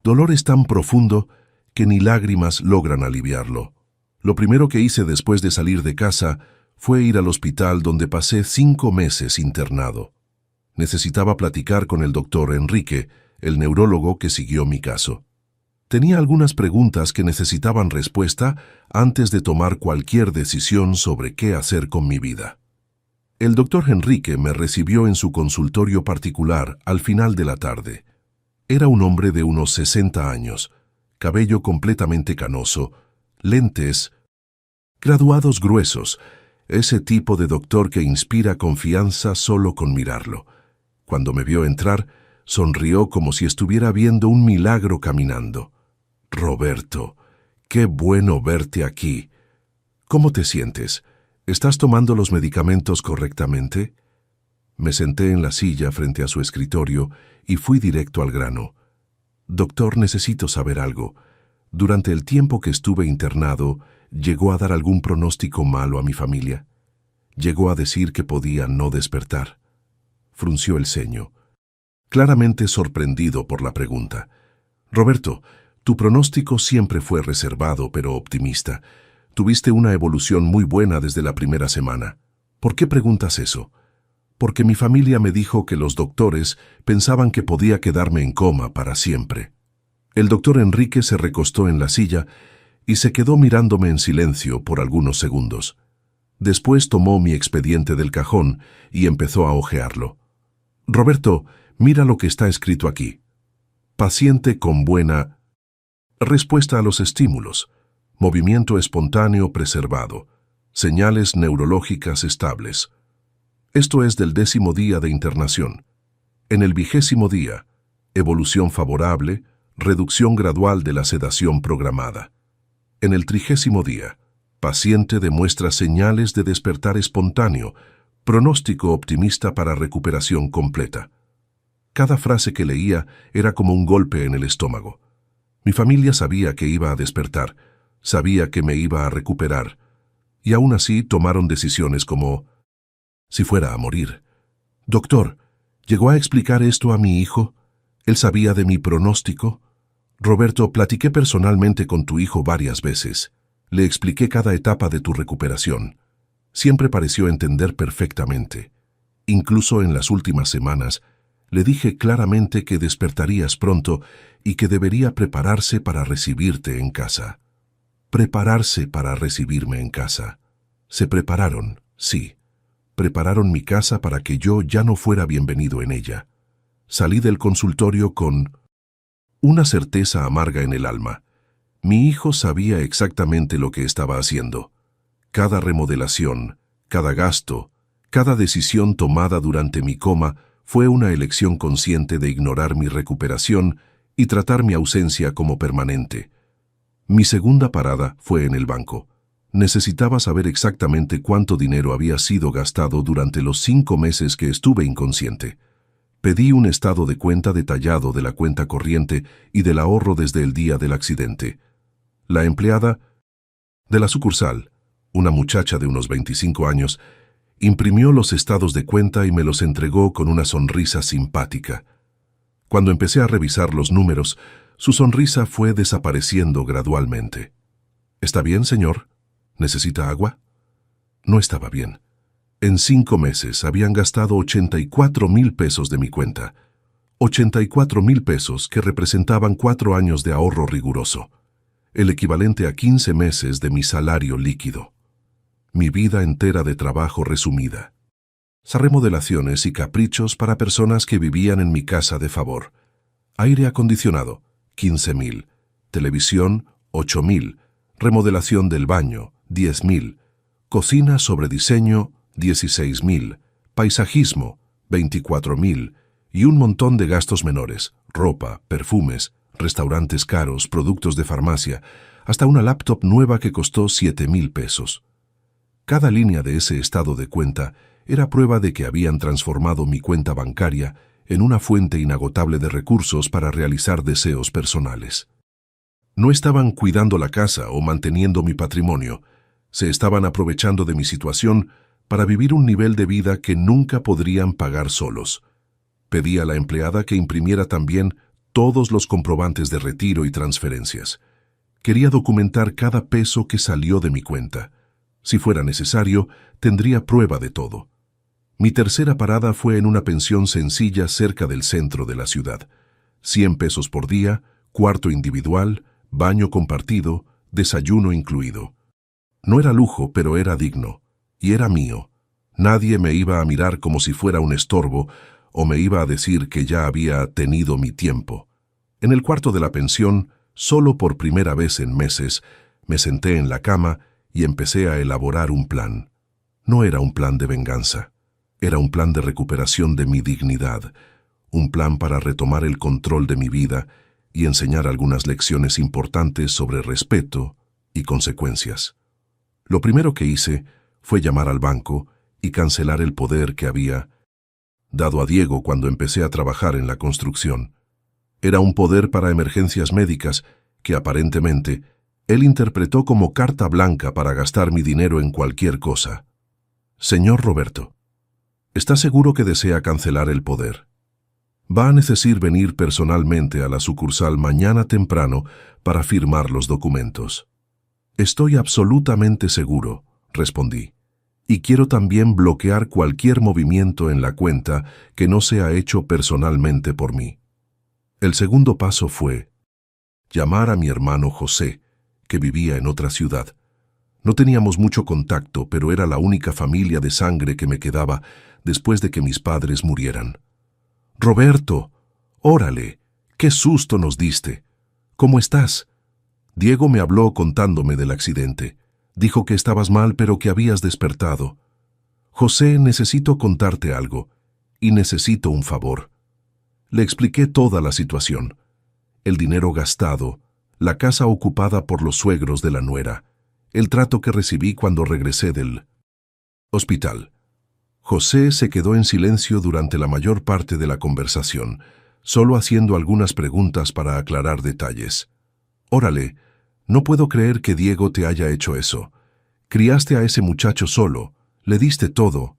A: dolor es tan profundo que ni lágrimas logran aliviarlo. Lo primero que hice después de salir de casa fue ir al hospital donde pasé 5 meses internado. Necesitaba platicar con el doctor Enrique, el neurólogo que siguió mi caso. Tenía algunas preguntas que necesitaban respuesta antes de tomar cualquier decisión sobre qué hacer con mi vida. El doctor Enrique me recibió en su consultorio particular al final de la tarde. Era un hombre de unos 60 años, cabello completamente canoso, lentes, graduados gruesos, ese tipo de doctor que inspira confianza solo con mirarlo. Cuando me vio entrar, sonrió como si estuviera viendo un milagro caminando. «Roberto, qué bueno verte aquí. ¿Cómo te sientes? ¿Estás tomando los medicamentos correctamente?» Me senté en la silla frente a su escritorio y fui directo al grano. «Doctor, necesito saber algo. Durante el tiempo que estuve internado, ¿llegó a dar algún pronóstico malo a mi familia? ¿Llegó a decir que podía no despertar?» Frunció el ceño, claramente sorprendido por la pregunta. «Roberto, tu pronóstico siempre fue reservado pero optimista. Tuviste una evolución muy buena desde la primera semana. ¿Por qué preguntas eso?» «Porque mi familia me dijo que los doctores pensaban que podía quedarme en coma para siempre». El doctor Enrique se recostó en la silla y se quedó mirándome en silencio por algunos segundos. Después tomó mi expediente del cajón y empezó a hojearlo. «Roberto, mira lo que está escrito aquí. Paciente con buena respuesta a los estímulos. Movimiento espontáneo preservado. Señales neurológicas estables. Esto es del 10º día de internación. En el 20º día, evolución favorable, reducción gradual de la sedación programada. En el 30º día, paciente demuestra señales de despertar espontáneo, pronóstico optimista para recuperación completa». Cada frase que leía era como un golpe en el estómago. Mi familia sabía que iba a despertar, sabía que me iba a recuperar, y aún así tomaron decisiones como si fuera a morir. «Doctor, ¿llegó a explicar esto a mi hijo? ¿Él sabía de mi pronóstico?» «Roberto, platiqué personalmente con tu hijo varias veces. Le expliqué cada etapa de tu recuperación. Siempre pareció entender perfectamente. Incluso en las últimas semanas, le dije claramente que despertarías pronto y que debería prepararse para recibirte en casa». Prepararse para recibirme en casa. Se prepararon, sí. Prepararon mi casa para que yo ya no fuera bienvenido en ella. Salí del consultorio con una certeza amarga en el alma. Mi hijo sabía exactamente lo que estaba haciendo. Cada remodelación, cada gasto, cada decisión tomada durante mi coma fue una elección consciente de ignorar mi recuperación y tratar mi ausencia como permanente. Mi segunda parada fue en el banco. Necesitaba saber exactamente cuánto dinero había sido gastado durante los 5 meses que estuve inconsciente. Pedí un estado de cuenta detallado de la cuenta corriente y del ahorro desde el día del accidente. La empleada de la sucursal, una muchacha de unos 25 años, imprimió los estados de cuenta y me los entregó con una sonrisa simpática. Cuando empecé a revisar los números, su sonrisa fue desapareciendo gradualmente. «¿Está bien, señor? ¿Necesita agua?» No estaba bien. En 5 meses habían gastado 84,000 pesos de mi cuenta. 84,000 pesos que representaban 4 años de ahorro riguroso. El equivalente a 15 meses de mi salario líquido. Mi vida entera de trabajo resumida. Remodelaciones y caprichos para personas que vivían en mi casa de favor. Aire acondicionado, 15,000. Televisión, 8,000. Remodelación del baño, 10,000. Cocina sobre diseño, 16,000. Paisajismo, 24,000. Y un montón de gastos menores, ropa, perfumes, restaurantes caros, productos de farmacia, hasta una laptop nueva que costó 7,000 pesos. Cada línea de ese estado de cuenta era prueba de que habían transformado mi cuenta bancaria en una fuente inagotable de recursos para realizar deseos personales. No estaban cuidando la casa o manteniendo mi patrimonio, se estaban aprovechando de mi situación para vivir un nivel de vida que nunca podrían pagar solos. Pedí a la empleada que imprimiera también todos los comprobantes de retiro y transferencias. Quería documentar cada peso que salió de mi cuenta. Si fuera necesario, tendría prueba de todo. Mi tercera parada fue en una pensión sencilla cerca del centro de la ciudad. 100 pesos por día, cuarto individual, baño compartido, desayuno incluido. No era lujo, pero era digno. Y era mío. Nadie me iba a mirar como si fuera un estorbo o me iba a decir que ya había tenido mi tiempo. En el cuarto de la pensión, solo por primera vez en meses, me senté en la cama y empecé a elaborar un plan. No era un plan de venganza. Era un plan de recuperación de mi dignidad, un plan para retomar el control de mi vida y enseñar algunas lecciones importantes sobre respeto y consecuencias. Lo primero que hice fue llamar al banco y cancelar el poder que había dado a Diego cuando empecé a trabajar en la construcción. Era un poder para emergencias médicas que aparentemente él interpretó como carta blanca para gastar mi dinero en cualquier cosa. Señor Roberto, ¿está seguro que desea cancelar el poder? Va a necesitar venir personalmente a la sucursal mañana temprano para firmar los documentos. Estoy absolutamente seguro, respondí, y quiero también bloquear cualquier movimiento en la cuenta que no sea hecho personalmente por mí. El segundo paso fue llamar a mi hermano José, que vivía en otra ciudad. No teníamos mucho contacto, pero era la única familia de sangre que me quedaba después de que mis padres murieran. Roberto, órale, qué susto nos diste. ¿Cómo estás? Diego me habló contándome del accidente. Dijo que estabas mal, pero que habías despertado. José, necesito contarte algo, y necesito un favor. Le expliqué toda la situación. El dinero gastado, la casa ocupada por los suegros de la nuera, el trato que recibí cuando regresé del hospital. José se quedó en silencio durante la mayor parte de la conversación, solo haciendo algunas preguntas para aclarar detalles. Órale, no puedo creer que Diego te haya hecho eso. Criaste a ese muchacho solo, le diste todo.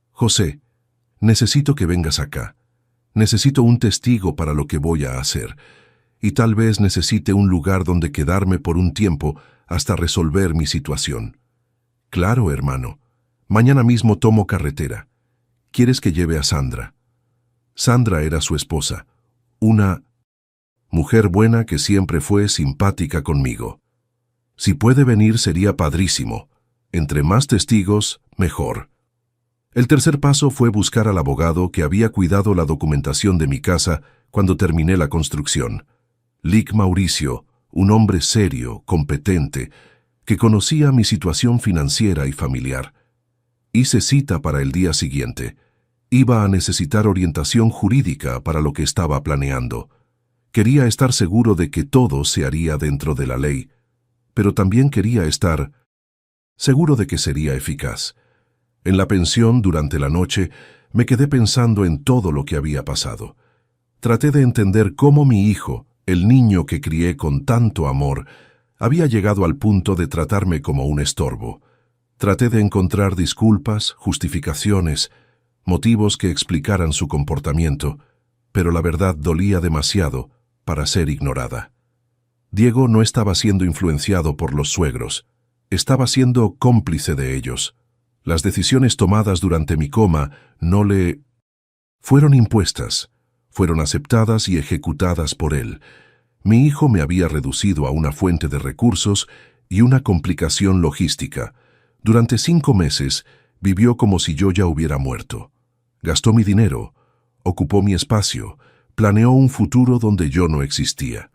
A: José, necesito que vengas acá. Necesito un testigo para lo que voy a hacer, y tal vez necesite un lugar donde quedarme por un tiempo hasta resolver mi situación. Claro, hermano. Mañana mismo tomo carretera. ¿Quieres que lleve a Sandra? Sandra era su esposa, una mujer buena que siempre fue simpática conmigo. Si puede venir sería padrísimo. Entre más testigos, mejor. El tercer paso fue buscar al abogado que había cuidado la documentación de mi casa cuando terminé la construcción. Lic Mauricio, un hombre serio, competente, que conocía mi situación financiera y familiar. Hice cita para el día siguiente. Iba a necesitar orientación jurídica para lo que estaba planeando. Quería estar seguro de que todo se haría dentro de la ley, pero también quería estar seguro de que sería eficaz. En la pensión, durante la noche, me quedé pensando en todo lo que había pasado. Traté de entender cómo mi hijo, el niño que crié con tanto amor, había llegado al punto de tratarme como un estorbo. Traté de encontrar disculpas, justificaciones, motivos que explicaran su comportamiento, pero la verdad dolía demasiado para ser ignorada. Diego no estaba siendo influenciado por los suegros, estaba siendo cómplice de ellos. Las decisiones tomadas durante mi coma no le fueron impuestas, fueron aceptadas y ejecutadas por él. Mi hijo me había reducido a una fuente de recursos y una complicación logística. Durante 5 meses vivió como si yo ya hubiera muerto. Gastó mi dinero, ocupó mi espacio, planeó un futuro donde yo no existía.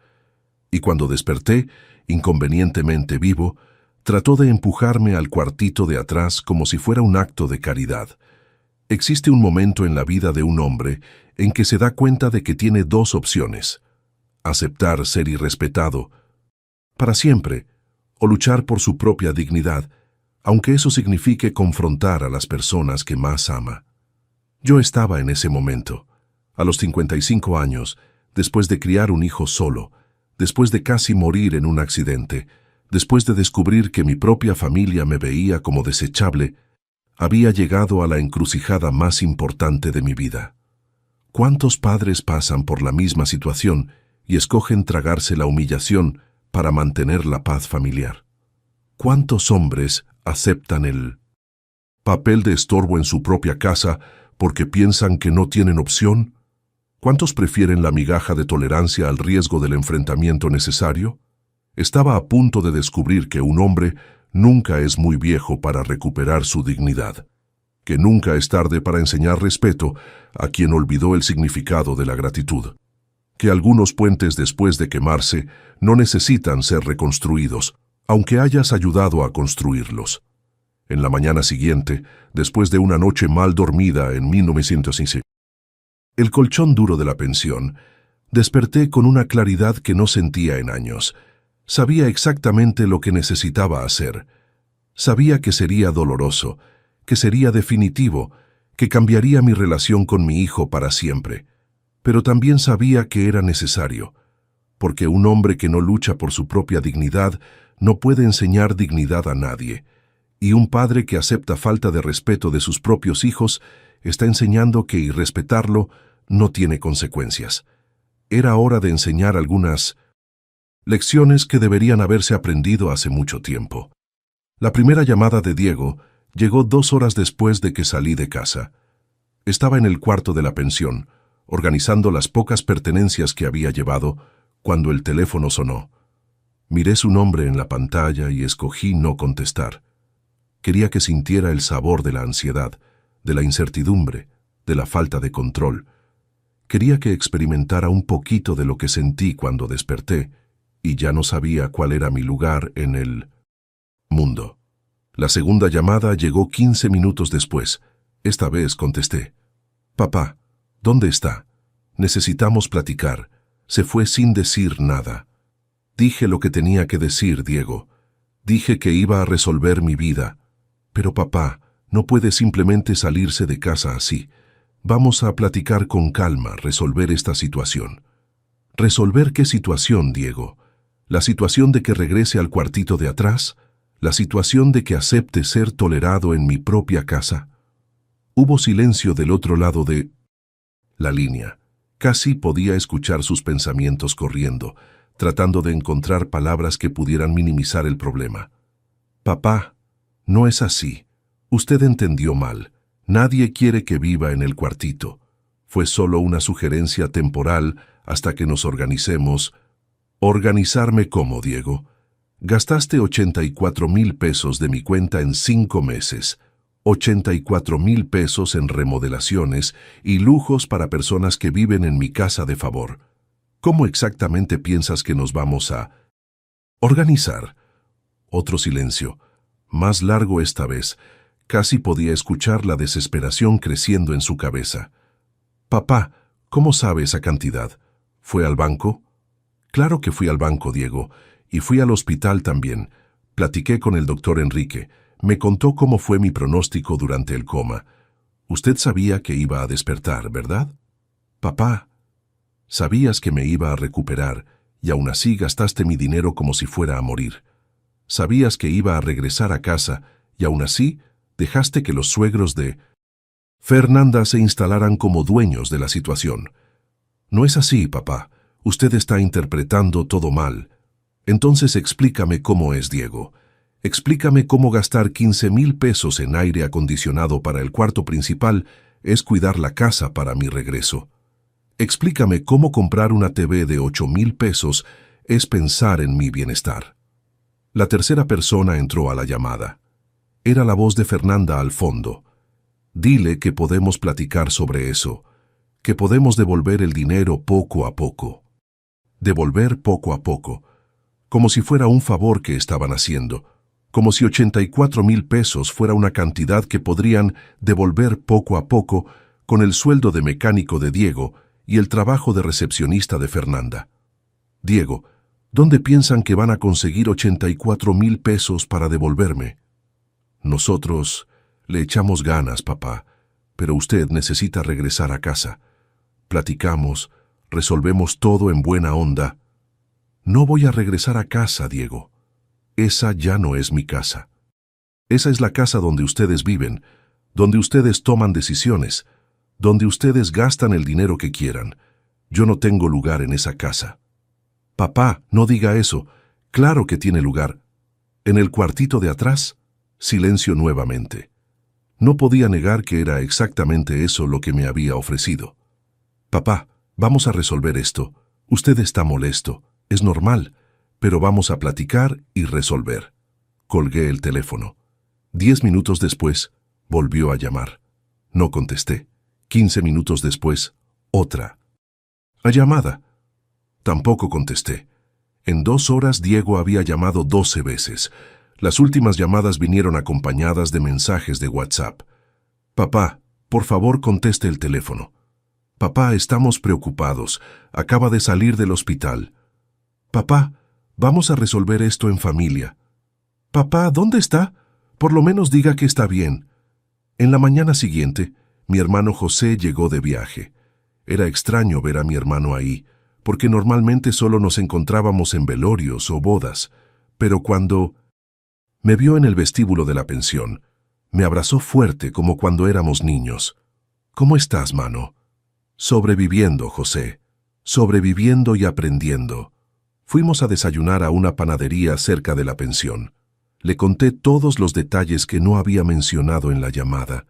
A: Y cuando desperté, inconvenientemente vivo, trató de empujarme al cuartito de atrás como si fuera un acto de caridad. Existe un momento en la vida de un hombre en que se da cuenta de que tiene 2 opciones: aceptar ser irrespetado para siempre o luchar por su propia dignidad, aunque eso signifique confrontar a las personas que más ama. Yo estaba en ese momento, a los 55 años, después de criar un hijo solo, después de casi morir en un accidente, después de descubrir que mi propia familia me veía como desechable, había llegado a la encrucijada más importante de mi vida. ¿Cuántos padres pasan por la misma situación y escogen tragarse la humillación para mantener la paz familiar? ¿Cuántos hombres aceptan el papel de estorbo en su propia casa porque piensan que no tienen opción? ¿Cuántos prefieren la migaja de tolerancia al riesgo del enfrentamiento necesario? Estaba a punto de descubrir que un hombre nunca es muy viejo para recuperar su dignidad, que nunca es tarde para enseñar respeto a quien olvidó el significado de la gratitud, que algunos puentes después de quemarse no necesitan ser reconstruidos, aunque hayas ayudado a construirlos. En la mañana siguiente, después de una noche mal dormida en 1915, el colchón duro de la pensión, desperté con una claridad que no sentía en años. Sabía exactamente lo que necesitaba hacer. Sabía que sería doloroso, que sería definitivo, que cambiaría mi relación con mi hijo para siempre. Pero también sabía que era necesario, porque un hombre que no lucha por su propia dignidad no puede enseñar dignidad a nadie, y un padre que acepta falta de respeto de sus propios hijos está enseñando que irrespetarlo no tiene consecuencias. Era hora de enseñar algunas lecciones que deberían haberse aprendido hace mucho tiempo. La primera llamada de Diego llegó 2 horas después de que salí de casa. Estaba en el cuarto de la pensión, organizando las pocas pertenencias que había llevado, cuando el teléfono sonó. Miré su nombre en la pantalla y escogí no contestar. Quería que sintiera el sabor de la ansiedad, de la incertidumbre, de la falta de control. Quería que experimentara un poquito de lo que sentí cuando desperté y ya no sabía cuál era mi lugar en el mundo. La segunda llamada llegó 15 minutos después. Esta vez contesté. «Papá, ¿dónde está? Necesitamos platicar». Se fue sin decir nada. Dije lo que tenía que decir, Diego. Dije que iba a resolver mi vida. Pero papá, no puede simplemente salirse de casa así. Vamos a platicar con calma, resolver esta situación. ¿Resolver qué situación, Diego? ¿La situación de que regrese al cuartito de atrás? ¿La situación de que acepte ser tolerado en mi propia casa? Hubo silencio del otro lado de la línea. Casi podía escuchar sus pensamientos corriendo, tratando de encontrar palabras que pudieran minimizar el problema. «Papá, no es así. Usted entendió mal. Nadie quiere que viva en el cuartito. Fue solo una sugerencia temporal hasta que nos organicemos». «¿Organizarme cómo, Diego? Gastaste 84,000 pesos de mi cuenta en 5 meses. 84,000 pesos en remodelaciones y lujos para personas que viven en mi casa de favor. ¿Cómo exactamente piensas que nos vamos a organizar?» Otro silencio, más largo esta vez. Casi podía escuchar la desesperación creciendo en su cabeza. «Papá, ¿cómo sabe esa cantidad? ¿Fue al banco?» «Claro que fui al banco, Diego, y fui al hospital también. Platiqué con el doctor Enrique. Me contó cómo fue mi pronóstico durante el coma. Usted sabía que iba a despertar, ¿verdad? Papá, sabías que me iba a recuperar y aún así gastaste mi dinero como si fuera a morir. Sabías que iba a regresar a casa y aún así dejaste que los suegros de Fernanda se instalaran como dueños de la situación. No es así, papá. Usted está interpretando todo mal. Entonces explícame cómo es, Diego. Explícame cómo gastar 15,000 pesos en aire acondicionado para el cuarto principal es cuidar la casa para mi regreso. Explícame cómo comprar una TV de 8,000 pesos es pensar en mi bienestar». La tercera persona entró a la llamada. Era la voz de Fernanda al fondo. «Dile que podemos platicar sobre eso, que podemos devolver el dinero poco a poco». Devolver poco a poco, como si fuera un favor que estaban haciendo. Como si 84,000 pesos fuera una cantidad que podrían devolver poco a poco con el sueldo de mecánico de Diego y el trabajo de recepcionista de Fernanda. «Diego, ¿dónde piensan que van a conseguir 84,000 pesos para devolverme?» «Nosotros le echamos ganas, papá, pero usted necesita regresar a casa. Platicamos, resolvemos todo en buena onda». «No voy a regresar a casa, Diego. Esa ya no es mi casa. Esa es la casa donde ustedes viven, donde ustedes toman decisiones, donde ustedes gastan el dinero que quieran. Yo no tengo lugar en esa casa». «Papá, no diga eso. Claro que tiene lugar. ¿En el cuartito de atrás? Silencio nuevamente. No podía negar que era exactamente eso lo que me había ofrecido. Papá, vamos a resolver esto. Usted está molesto. Es normal, pero vamos a platicar y resolver. Colgué el teléfono. 10 minutos después, volvió a llamar. No contesté. 15 minutos después, otra. La llamada. Tampoco contesté. En 2 horas Diego había llamado 12 veces. Las últimas llamadas vinieron acompañadas de mensajes de WhatsApp. Papá, por favor conteste el teléfono. Papá, estamos preocupados. Acaba de salir del hospital. Papá, vamos a resolver esto en familia. Papá, ¿dónde está? Por lo menos diga que está bien. En la mañana siguiente, mi hermano José llegó de viaje. Era extraño ver a mi hermano ahí, porque normalmente solo nos encontrábamos en velorios o bodas. Pero cuando me vio en el vestíbulo de la pensión, me abrazó fuerte como cuando éramos niños. ¿Cómo estás, mano? Sobreviviendo, José. Sobreviviendo y aprendiendo. Fuimos a desayunar a una panadería cerca de la pensión. Le conté todos los detalles que no había mencionado en la llamada.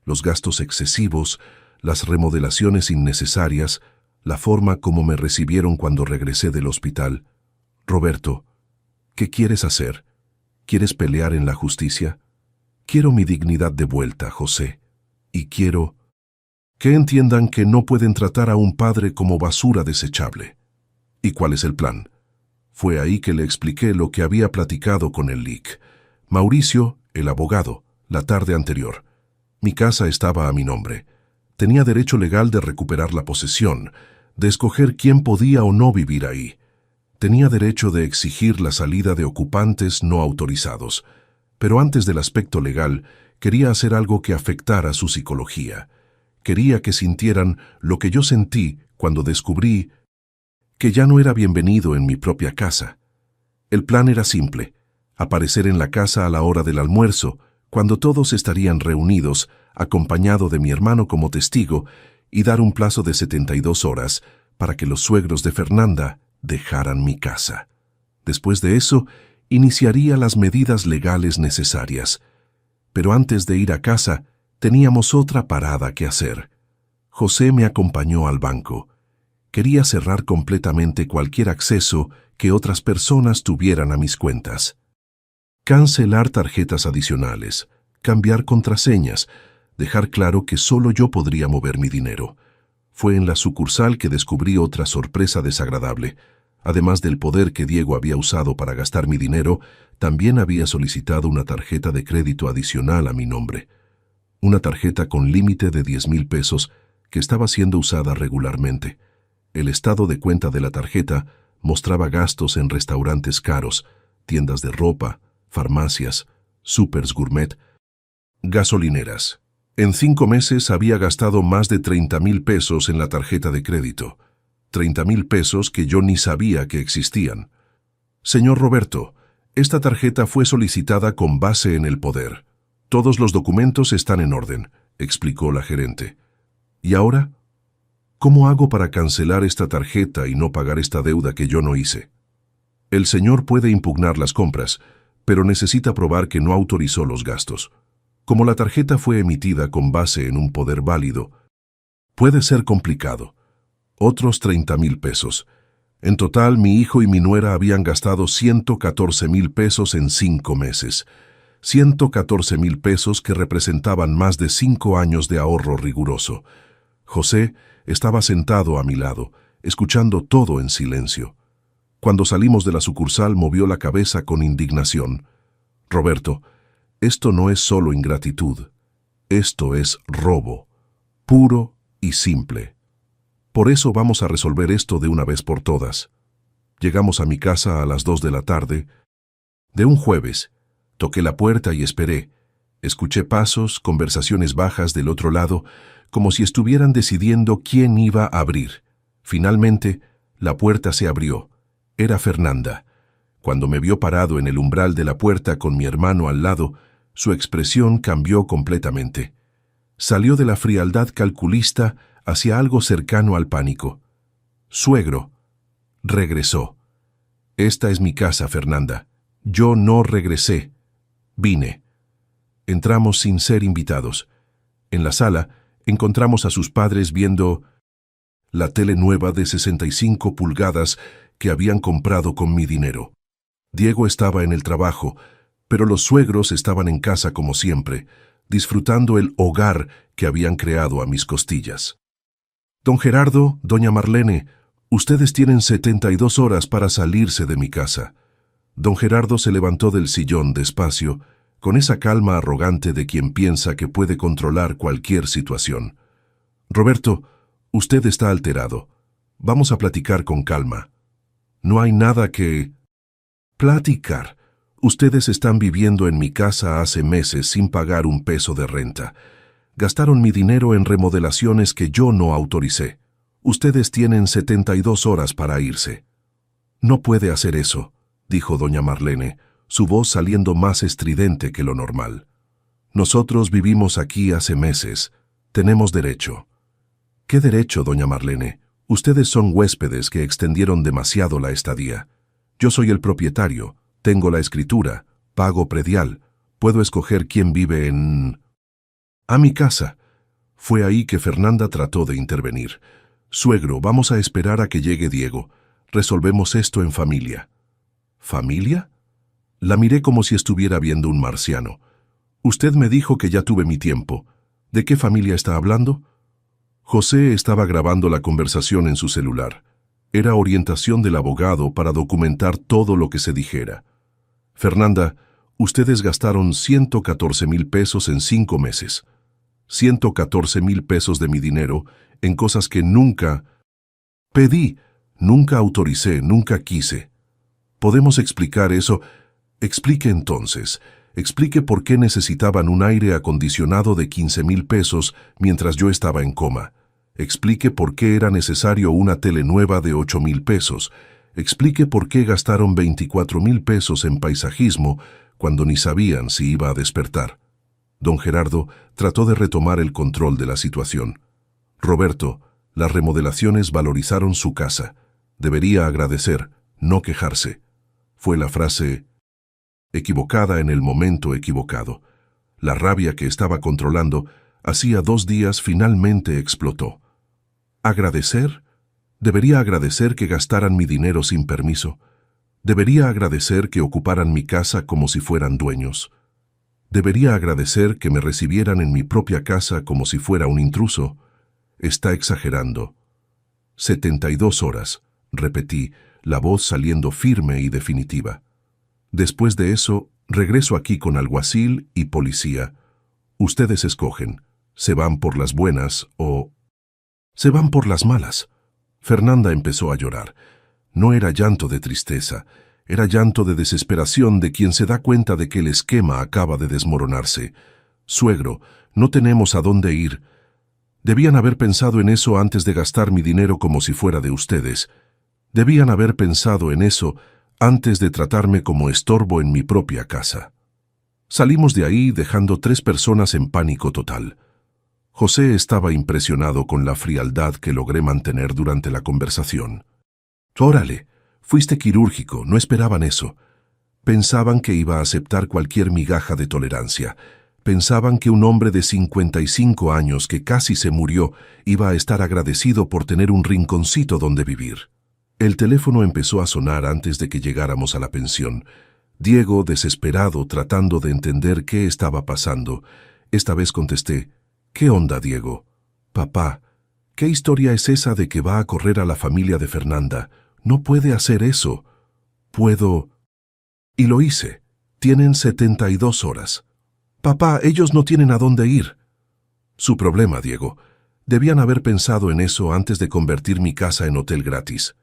A: Los gastos excesivos, las remodelaciones innecesarias, la forma como me recibieron cuando regresé del hospital. Roberto, ¿qué quieres hacer? ¿Quieres pelear en la justicia? Quiero mi dignidad de vuelta, José. Y quiero que entiendan que no pueden tratar a un padre como basura desechable. ¿Y cuál es el plan? Fue ahí que le expliqué lo que había platicado con el LIC. Mauricio, el abogado, la tarde anterior. Mi casa estaba a mi nombre. Tenía derecho legal de recuperar la posesión, de escoger quién podía o no vivir ahí. Tenía derecho de exigir la salida de ocupantes no autorizados. Pero antes del aspecto legal, quería hacer algo que afectara su psicología. Quería que sintieran lo que yo sentí cuando descubrí que ya no era bienvenido en mi propia casa. El plan era simple: aparecer en la casa a la hora del almuerzo, cuando todos estarían reunidos, acompañado de mi hermano como testigo, y dar un plazo de 72 horas para que los suegros de Fernanda dejaran mi casa. Después de eso, iniciaría las medidas legales necesarias. Pero antes de ir a casa, teníamos otra parada que hacer. José me acompañó al banco. Quería cerrar completamente cualquier acceso que otras personas tuvieran a mis cuentas. Cancelar tarjetas adicionales, cambiar contraseñas, dejar claro que solo yo podría mover mi dinero. Fue en la sucursal que descubrí otra sorpresa desagradable. Además del poder que Diego había usado para gastar mi dinero, también había solicitado una tarjeta de crédito adicional a mi nombre. Una tarjeta con límite de 10,000 pesos que estaba siendo usada regularmente. El estado de cuenta de la tarjeta mostraba gastos en restaurantes caros, tiendas de ropa, farmacias, súpers gourmet, gasolineras. En 5 meses había gastado más de 30,000 pesos en la tarjeta de crédito. 30,000 pesos que yo ni sabía que existían. Señor Roberto, esta tarjeta fue solicitada con base en el poder. Todos los documentos están en orden, explicó la gerente. ¿Y ahora? ¿Cómo hago para cancelar esta tarjeta y no pagar esta deuda que yo no hice? El señor puede impugnar las compras, pero necesita probar que no autorizó los gastos. Como la tarjeta fue emitida con base en un poder válido, puede ser complicado. Otros 30,000 pesos. En total, mi hijo y mi nuera habían gastado 114,000 pesos en 5 meses. 114,000 pesos que representaban más de 5 años de ahorro riguroso. José estaba sentado a mi lado, escuchando todo en silencio. Cuando salimos de la sucursal, movió la cabeza con indignación. Roberto, esto no es solo ingratitud. Esto es robo, puro y simple. Por eso vamos a resolver esto de una vez por todas. Llegamos a mi casa a las 2 de la tarde de un jueves. Toqué la puerta y esperé. Escuché pasos, conversaciones bajas del otro lado, como si estuvieran decidiendo quién iba a abrir. Finalmente, la puerta se abrió. Era Fernanda. Cuando me vio parado en el umbral de la puerta con mi hermano al lado, su expresión cambió completamente. Salió de la frialdad calculista hacia algo cercano al pánico. Suegro. Regresó. Esta es mi casa, Fernanda. Yo no regresé. Vine. Entramos sin ser invitados. En la sala, encontramos a sus padres viendo la tele nueva de 65 pulgadas que habían comprado con mi dinero. Diego estaba en el trabajo, pero los suegros estaban en casa como siempre, disfrutando el hogar que habían creado a mis costillas. Don Gerardo, doña Marlene, ustedes tienen 72 horas para salirse de mi casa. Don Gerardo se levantó del sillón despacio, con esa calma arrogante de quien piensa que puede controlar cualquier situación. Roberto, usted está alterado. Vamos a platicar con calma. No hay nada que platicar. Ustedes están viviendo en mi casa hace meses sin pagar un peso de renta. Gastaron mi dinero en remodelaciones que yo no autoricé. Ustedes tienen 72 horas para irse. No puede hacer eso, dijo doña Marlene, su voz saliendo más estridente que lo normal. Nosotros vivimos aquí hace meses. Tenemos derecho. ¿Qué derecho, doña Marlene? Ustedes son huéspedes que extendieron demasiado la estadía. Yo soy el propietario, tengo la escritura, pago predial, puedo escoger quién vive en a mi casa. Fue ahí que Fernanda trató de intervenir. Suegro, vamos a esperar a que llegue Diego. Resolvemos esto en familia. ¿Familia? La miré como si estuviera viendo un marciano. Usted me dijo que ya tuve mi tiempo. ¿De qué familia está hablando? José estaba grabando la conversación en su celular. Era orientación del abogado para documentar todo lo que se dijera. Fernanda, ustedes gastaron 114,000 pesos en 5 meses. 114,000 pesos de mi dinero en cosas que nunca pedí, nunca autoricé, nunca quise. ¿Podemos explicar eso? Explique entonces. Explique por qué necesitaban un aire acondicionado de 15,000 pesos mientras yo estaba en coma. Explique por qué era necesario una tele nueva de 8,000 pesos. Explique por qué gastaron 24,000 pesos en paisajismo cuando ni sabían si iba a despertar. Don Gerardo trató de retomar el control de la situación. Roberto, las remodelaciones valorizaron su casa. Debería agradecer, no quejarse. Fue la frase equivocada en el momento equivocado. La rabia que estaba controlando hacía 2 días finalmente explotó. ¿Agradecer? Debería agradecer que gastaran mi dinero sin permiso. Debería agradecer que ocuparan mi casa como si fueran dueños. Debería agradecer que me recibieran en mi propia casa como si fuera un intruso. Está exagerando. 72 horas, repetí, la voz saliendo firme y definitiva. Después de eso, regreso aquí con alguacil y policía. Ustedes escogen. ¿Se van por las buenas o se van por las malas? Fernanda empezó a llorar. No era llanto de tristeza, era llanto de desesperación de quien se da cuenta de que el esquema acaba de desmoronarse. Suegro, no tenemos a dónde ir. Debían haber pensado en eso antes de gastar mi dinero como si fuera de ustedes. Debían haber pensado en eso antes de tratarme como estorbo en mi propia casa. Salimos de ahí dejando 3 personas en pánico total. José estaba impresionado con la frialdad que logré mantener durante la conversación. Órale, fuiste quirúrgico, no esperaban eso. Pensaban que iba a aceptar cualquier migaja de tolerancia. Pensaban que un hombre de 55 años que casi se murió iba a estar agradecido por tener un rinconcito donde vivir. El teléfono empezó a sonar antes de que llegáramos a la pensión. Diego, desesperado, tratando de entender qué estaba pasando. Esta vez contesté, ¿qué onda, Diego? Papá, ¿qué historia es esa de que va a correr a la familia de Fernanda? No puede hacer eso. Puedo. Y lo hice. Tienen 72 horas. Papá, ellos no tienen a dónde ir. Su problema, Diego. Debían haber pensado en eso antes de convertir mi casa en hotel gratis.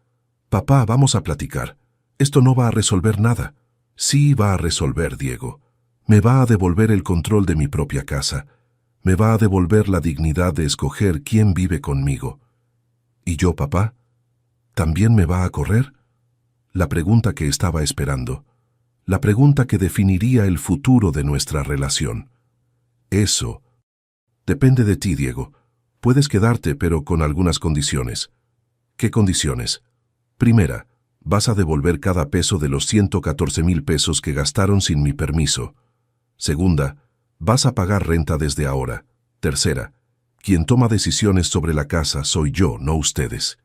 A: Papá, vamos a platicar. Esto no va a resolver nada. Sí va a resolver, Diego. Me va a devolver el control de mi propia casa. Me va a devolver la dignidad de escoger quién vive conmigo. ¿Y yo, papá? ¿También me va a correr? La pregunta que estaba esperando. La pregunta que definiría el futuro de nuestra relación. Eso depende de ti, Diego. Puedes quedarte, pero con algunas condiciones. ¿Qué condiciones? Primera, vas a devolver cada peso de los 114,000 pesos que gastaron sin mi permiso. Segunda, Vas a pagar renta desde ahora. Tercera, quien toma decisiones sobre la casa soy yo, no ustedes.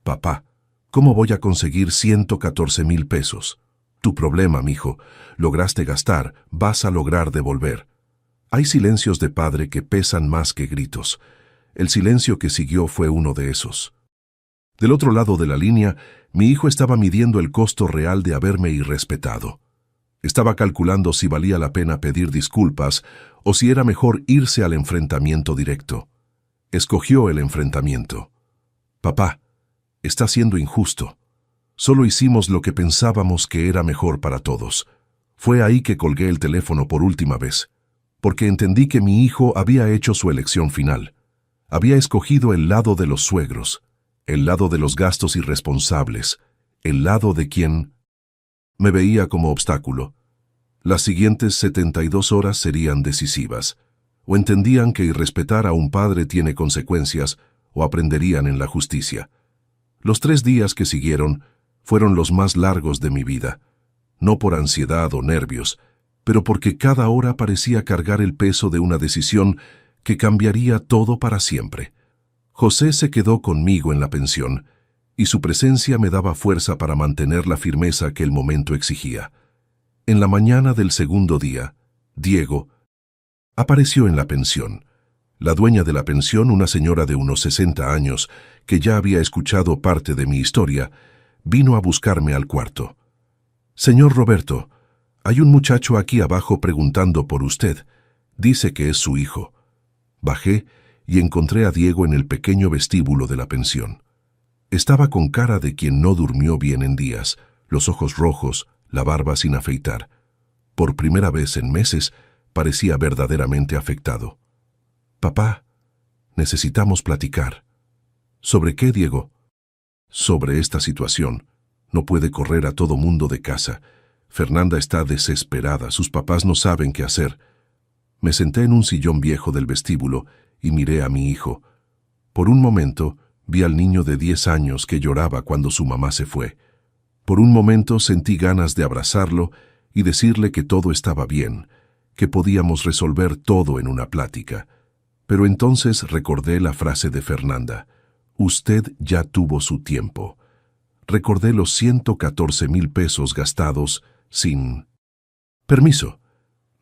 A: Papá, ¿cómo voy a conseguir 114,000 pesos? Tu problema, mijo. Lograste gastar, vas a lograr devolver. Hay silencios de padre que pesan más que gritos. El silencio que siguió fue uno de esos. Del otro lado de la línea, mi hijo estaba midiendo el costo real de haberme irrespetado. Estaba calculando si valía la pena pedir disculpas o si era mejor irse al enfrentamiento directo. Escogió el enfrentamiento. Papá, está siendo injusto. Solo hicimos lo que pensábamos que era mejor para todos. Fue ahí que colgué el teléfono por última vez, porque entendí que mi hijo había hecho su elección final. Había escogido el lado de los suegros, el lado de los gastos irresponsables, el lado de quien me veía como obstáculo. Las siguientes 72 horas serían decisivas. O entendían que irrespetar a un padre tiene consecuencias, o aprenderían en la justicia. Los 3 días que siguieron fueron los más largos de mi vida, no por ansiedad o nervios, pero porque cada hora parecía cargar el peso de una decisión que cambiaría todo para siempre. José se quedó conmigo en la pensión, y su presencia me daba fuerza para mantener la firmeza que el momento exigía. En la mañana del segundo día, Diego apareció en la pensión. La dueña de la pensión, una señora de unos 60 años, que ya había escuchado parte de mi historia, vino a buscarme al cuarto. «Señor Roberto, hay un muchacho aquí abajo preguntando por usted. Dice que es su hijo». Bajé y encontré a Diego en el pequeño vestíbulo de la pensión. Estaba con cara de quien no durmió bien en días, los ojos rojos, la barba sin afeitar. Por primera vez en meses, parecía verdaderamente afectado. «Papá, necesitamos platicar». «¿Sobre qué, Diego?» «Sobre esta situación. No puede correr a todo mundo de casa. Fernanda está desesperada, sus papás no saben qué hacer». Me senté en un sillón viejo del vestíbulo y miré a mi hijo. Por un momento vi al niño de 10 años que lloraba cuando su mamá se fue. Por un momento sentí ganas de abrazarlo y decirle que todo estaba bien, que podíamos resolver todo en una plática. Pero entonces recordé la frase de Fernanda: «Usted ya tuvo su tiempo». Recordé los 114,000 pesos gastados sin permiso.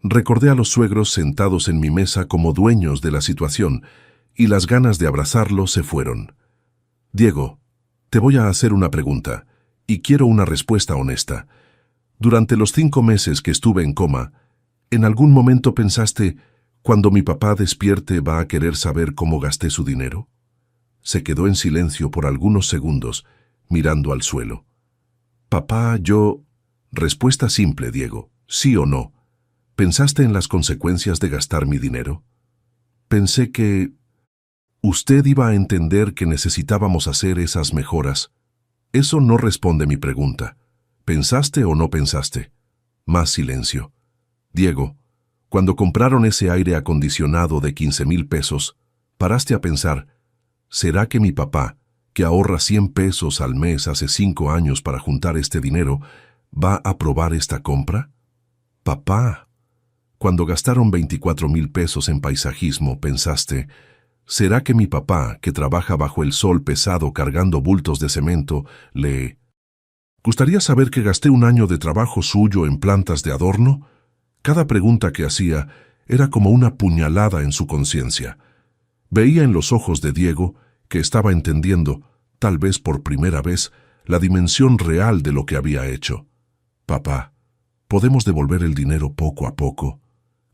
A: Recordé a los suegros sentados en mi mesa como dueños de la situación, y las ganas de abrazarlo se fueron. «Diego, te voy a hacer una pregunta, y quiero una respuesta honesta. Durante los 5 meses que estuve en coma, ¿en algún momento pensaste, cuando mi papá despierte va a querer saber cómo gasté su dinero?» Se quedó en silencio por algunos segundos, mirando al suelo. «Papá, yo...» Respuesta simple, Diego, sí o no. ¿Pensaste en las consecuencias de gastar mi dinero? Pensé que usted iba a entender que necesitábamos hacer esas mejoras. Eso no responde mi pregunta. ¿Pensaste o no pensaste? Más silencio. Diego, cuando compraron ese aire acondicionado de 15,000 pesos, paraste a pensar, ¿será que mi papá, que ahorra 100 pesos al mes hace 5 años para juntar este dinero, va a aprobar esta compra? Papá, cuando gastaron 24,000 pesos en paisajismo, pensaste, ¿será que mi papá, que trabaja bajo el sol pesado cargando bultos de cemento, le gustaría saber que gasté un año de trabajo suyo en plantas de adorno? Cada pregunta que hacía era como una puñalada en su conciencia. Veía en los ojos de Diego que estaba entendiendo, tal vez por primera vez, la dimensión real de lo que había hecho. Papá, ¿podemos devolver el dinero poco a poco?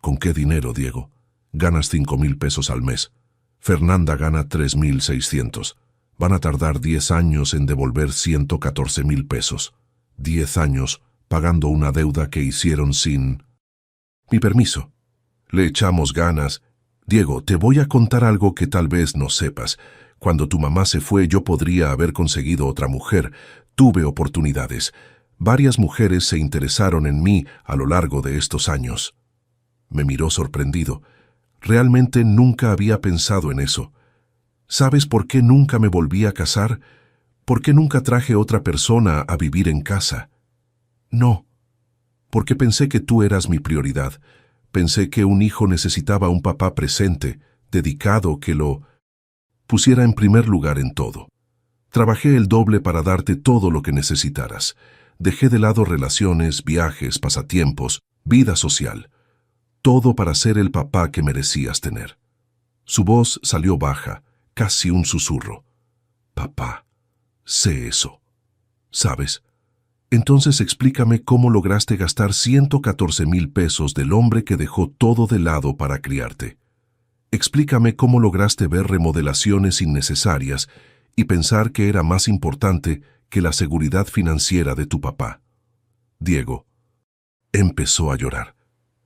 A: ¿Con qué dinero, Diego? Ganas 5,000 pesos al mes. Fernanda gana 3,600. Van a tardar 10 años en devolver 114,000 pesos. 10 años pagando una deuda que hicieron sin mi permiso. Le echamos ganas. Diego, te voy a contar algo que tal vez no sepas. Cuando tu mamá se fue, yo podría haber conseguido otra mujer. Tuve oportunidades. Varias mujeres se interesaron en mí a lo largo de estos años. Me miró sorprendido. Realmente nunca había pensado en eso. ¿Sabes por qué nunca me volví a casar? ¿Por qué nunca traje otra persona a vivir en casa? No, porque pensé que tú eras mi prioridad, Pensé que un hijo necesitaba un papá presente, dedicado, que lo pusiera en primer lugar en todo. Trabajé el doble para darte todo lo que necesitaras. Dejé de lado relaciones, viajes, pasatiempos, vida social. Todo para ser el papá que merecías tener. Su voz salió baja, casi un susurro. Papá, sé eso. ¿Sabes? Entonces explícame cómo lograste gastar 114,000 pesos del hombre que dejó todo de lado para criarte. Explícame cómo lograste ver remodelaciones innecesarias y pensar que era más importante que la seguridad financiera de tu papá. Diego empezó a llorar.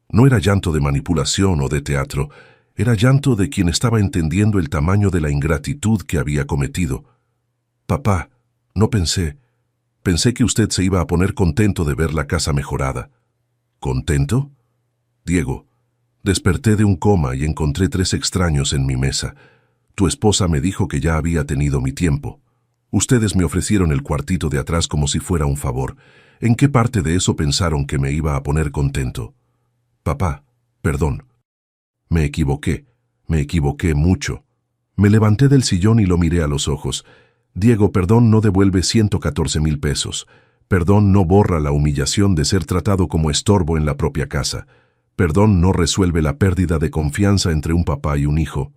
A: No era llanto de manipulación o de teatro, era llanto de quien estaba entendiendo el tamaño de la ingratitud que había cometido. Papá, no pensé que usted se iba a poner contento de ver la casa mejorada. ¿Contento? Diego, desperté de un coma y encontré 3 extraños en mi mesa. Tu esposa me dijo que ya había tenido mi tiempo. Ustedes me ofrecieron el cuartito de atrás como si fuera un favor. ¿En qué parte de eso pensaron que me iba a poner contento? Papá, perdón. Me equivoqué mucho. Me levanté del sillón y lo miré a los ojos. Diego, perdón no devuelve 114,000 pesos. Perdón no borra la humillación de ser tratado como estorbo en la propia casa. Perdón no resuelve la pérdida de confianza entre un papá y un hijo.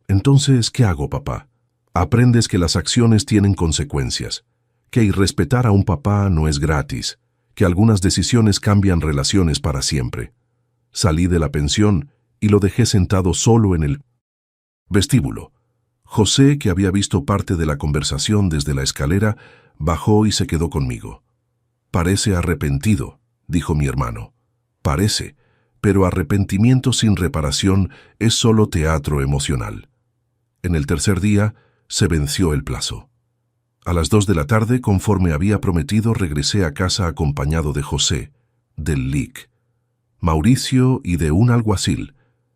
A: Entonces, ¿qué hago, papá? Aprendes que las acciones tienen consecuencias, que irrespetar a un papá no es gratis, que algunas decisiones cambian relaciones para siempre. Salí de la pensión y lo dejé sentado solo en el vestíbulo. José, que había visto parte de la conversación desde la escalera, bajó y se quedó conmigo. Parece arrepentido, dijo mi hermano. Parece, pero arrepentimiento sin reparación es solo teatro emocional. En el tercer día se venció el plazo. A las 2 de la tarde, conforme había prometido, regresé a casa acompañado de José, del LIC, Mauricio y de un alguacil.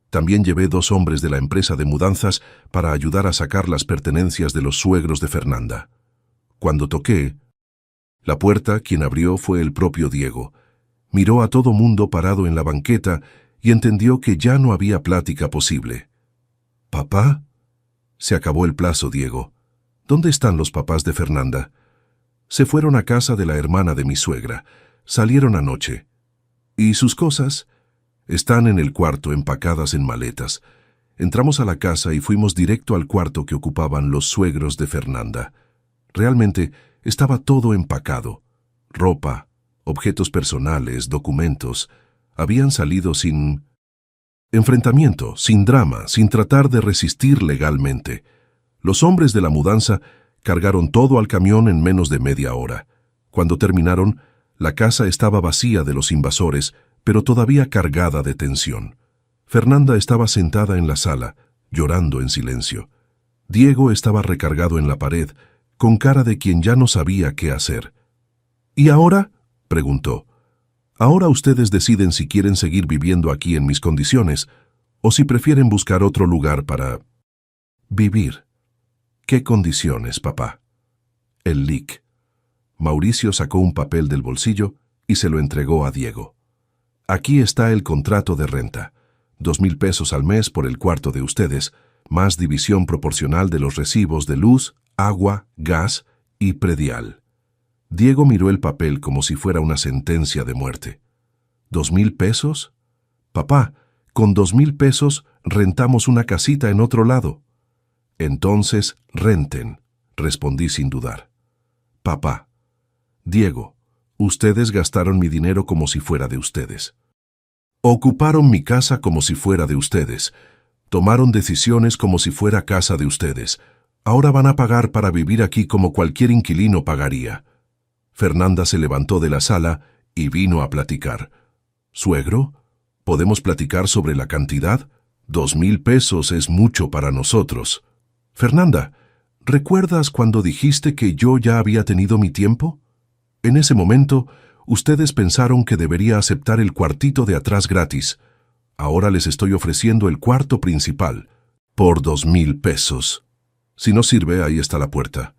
A: También llevé 2 hombres de la empresa de mudanzas para ayudar a sacar las pertenencias de los suegros de Fernanda. Cuando toqué la puerta, quien abrió fue el propio Diego. Miró a todo mundo parado en la banqueta y entendió que ya no había plática posible. ¿Papá? Se acabó el plazo, Diego. ¿Dónde están los papás de Fernanda? Se fueron a casa de la hermana de mi suegra. Salieron anoche. ¿Y sus cosas? Están en el cuarto, empacadas en maletas. Entramos a la casa y fuimos directo al cuarto que ocupaban los suegros de Fernanda. Realmente estaba todo empacado. Ropa, objetos personales, documentos. Habían salido sin enfrentamiento, sin drama, sin tratar de resistir legalmente. Los hombres de la mudanza cargaron todo al camión en menos de media hora. Cuando terminaron, la casa estaba vacía de los invasores, pero todavía cargada de tensión. Fernanda estaba sentada en la sala, llorando en silencio. Diego estaba recargado en la pared, con cara de quien ya no sabía qué hacer. ¿Y ahora?, preguntó. Ahora ustedes deciden si quieren seguir viviendo aquí en mis condiciones, o si prefieren buscar otro lugar para vivir. ¿Qué condiciones, papá? El LIC. Mauricio sacó un papel del bolsillo y se lo entregó a Diego. Aquí está el contrato de renta. 2,000 pesos al mes por el cuarto de ustedes, más división proporcional de los recibos de luz, agua, gas y predial. Diego miró el papel como si fuera una sentencia de muerte. ¿2,000 pesos? Papá, con 2,000 pesos rentamos una casita en otro lado. Entonces, renten, respondí sin dudar. Papá. Diego, ustedes gastaron mi dinero como si fuera de ustedes. Ocuparon mi casa como si fuera de ustedes. Tomaron decisiones como si fuera casa de ustedes. Ahora van a pagar para vivir aquí como cualquier inquilino pagaría. Fernanda se levantó de la sala y vino a platicar. ¿Suegro? ¿Podemos platicar sobre la cantidad? 2,000 pesos es mucho para nosotros. Fernanda, ¿recuerdas cuando dijiste que yo ya había tenido mi tiempo? En ese momento, ustedes pensaron que debería aceptar el cuartito de atrás gratis. Ahora les estoy ofreciendo el cuarto principal, por 2,000 pesos. Si no sirve, ahí está la puerta.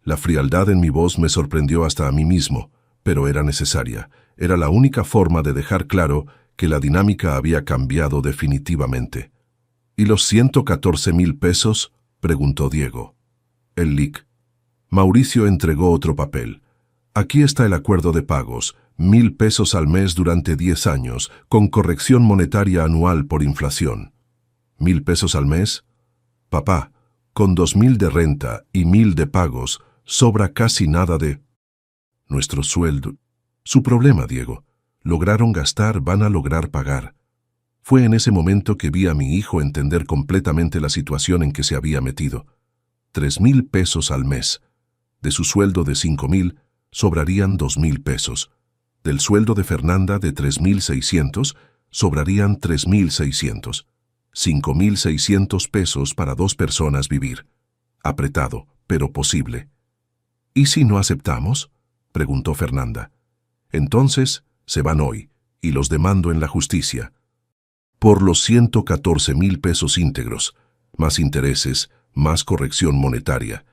A: La frialdad en mi voz me sorprendió hasta a mí mismo, pero era necesaria. Era la única forma de dejar claro que la dinámica había cambiado definitivamente. ¿Y los 114,000 pesos? Preguntó Diego. El lic. Mauricio entregó otro papel. Aquí está el acuerdo de pagos, 1,000 pesos al mes durante 10 años, con corrección monetaria anual por inflación. ¿1,000 pesos al mes? Papá, con 2,000 de renta y 1,000 de pagos, sobra casi nada de nuestro sueldo. Su problema, Diego. Lograron gastar, van a lograr pagar. Fue en ese momento que vi a mi hijo entender completamente la situación en que se había metido. 3,000 pesos al mes. De su sueldo de 5,000, sobrarían 2,000 pesos. Del sueldo de Fernanda de 3,600, sobrarían 3,600. 5,600 pesos para 2 personas vivir. Apretado, pero posible. ¿Y si no aceptamos?, preguntó Fernanda. Entonces, se van hoy, y los demando en la justicia. Por los 114,000 pesos íntegros, más intereses, más corrección monetaria.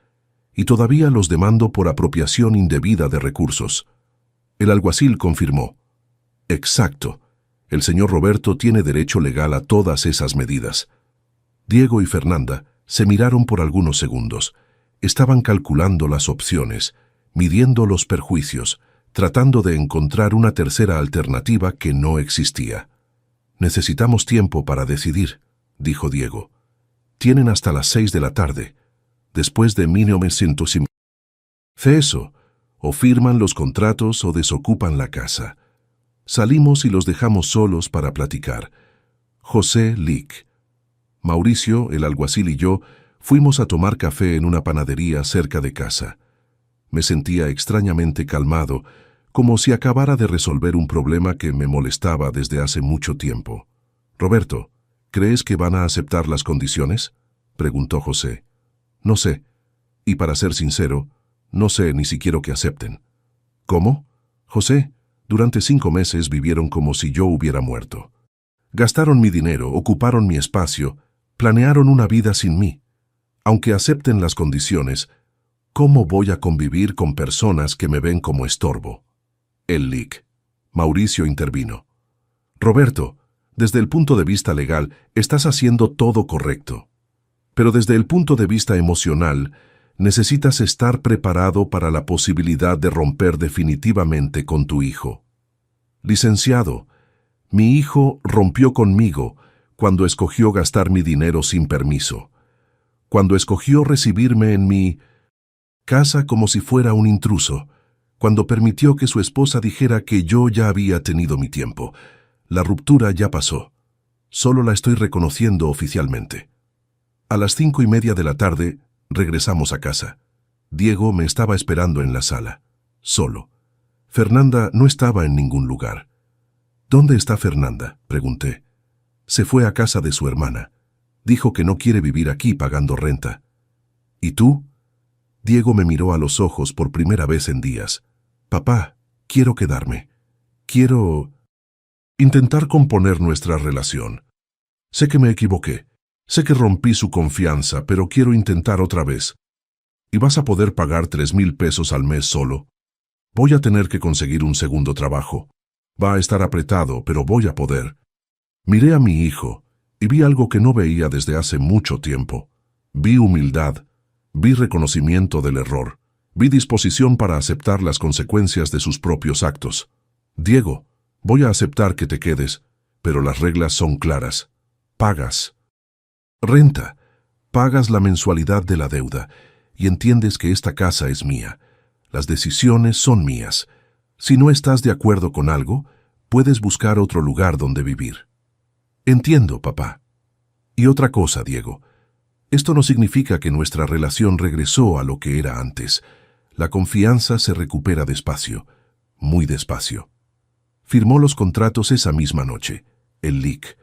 A: Y todavía los demando por apropiación indebida de recursos. El alguacil confirmó. Exacto. El señor Roberto tiene derecho legal a todas esas medidas. Diego y Fernanda se miraron por algunos segundos. Estaban calculando las opciones, midiendo los perjuicios, tratando de encontrar una tercera alternativa que no existía. Necesitamos tiempo para decidir, dijo Diego. Tienen hasta las 6 de la tarde. Después de 1950. Eso, o firman los contratos o desocupan la casa. Salimos y los dejamos solos para platicar. José, Lic. Mauricio, el alguacil y yo fuimos a tomar café en una panadería cerca de casa. Me sentía extrañamente calmado, como si acabara de resolver un problema que me molestaba desde hace mucho tiempo. Roberto, ¿crees que van a aceptar las condiciones?, preguntó José. No sé, y para ser sincero, no sé ni siquiera que acepten. ¿Cómo? José, durante 5 meses vivieron como si yo hubiera muerto. Gastaron mi dinero, ocuparon mi espacio, planearon una vida sin mí. Aunque acepten las condiciones, ¿cómo voy a convivir con personas que me ven como estorbo? El lic. Mauricio intervino. Roberto, desde el punto de vista legal, estás haciendo todo correcto. Pero desde el punto de vista emocional, necesitas estar preparado para la posibilidad de romper definitivamente con tu hijo. Licenciado, mi hijo rompió conmigo cuando escogió gastar mi dinero sin permiso, cuando escogió recibirme en mi casa como si fuera un intruso, cuando permitió que su esposa dijera que yo ya había tenido mi tiempo. La ruptura ya pasó. Solo la estoy reconociendo oficialmente. A las 5:30 de la tarde, regresamos a casa. Diego me estaba esperando en la sala, solo. Fernanda no estaba en ningún lugar. ¿Dónde está Fernanda?, pregunté. Se fue a casa de su hermana. Dijo que no quiere vivir aquí pagando renta. ¿Y tú? Diego me miró a los ojos por primera vez en días. Papá, quiero quedarme. Quiero intentar componer nuestra relación. Sé que me equivoqué. Sé que rompí su confianza, pero quiero intentar otra vez. ¿Y vas a poder pagar 3,000 pesos al mes solo? Voy a tener que conseguir un segundo trabajo. Va a estar apretado, pero voy a poder. Miré a mi hijo y vi algo que no veía desde hace mucho tiempo. Vi humildad, vi reconocimiento del error, vi disposición para aceptar las consecuencias de sus propios actos. Diego, voy a aceptar que te quedes, pero las reglas son claras. Pagas renta, pagas la mensualidad de la deuda y entiendes que esta casa es mía. Las decisiones son mías. Si no estás de acuerdo con algo, puedes buscar otro lugar donde vivir. Entiendo, papá. Y otra cosa, Diego. Esto no significa que nuestra relación regresó a lo que era antes. La confianza se recupera despacio, muy despacio. Firmó los contratos esa misma noche. El lic.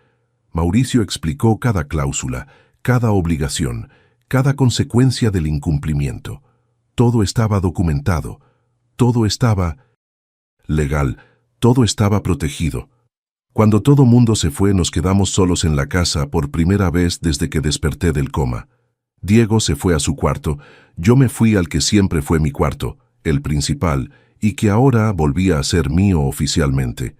A: Mauricio explicó cada cláusula, cada obligación, cada consecuencia del incumplimiento. Todo estaba documentado, todo estaba legal, todo estaba protegido. Cuando todo mundo se fue, nos quedamos solos en la casa por primera vez desde que desperté del coma. Diego se fue a su cuarto, yo me fui al que siempre fue mi cuarto, el principal, y que ahora volvía a ser mío oficialmente.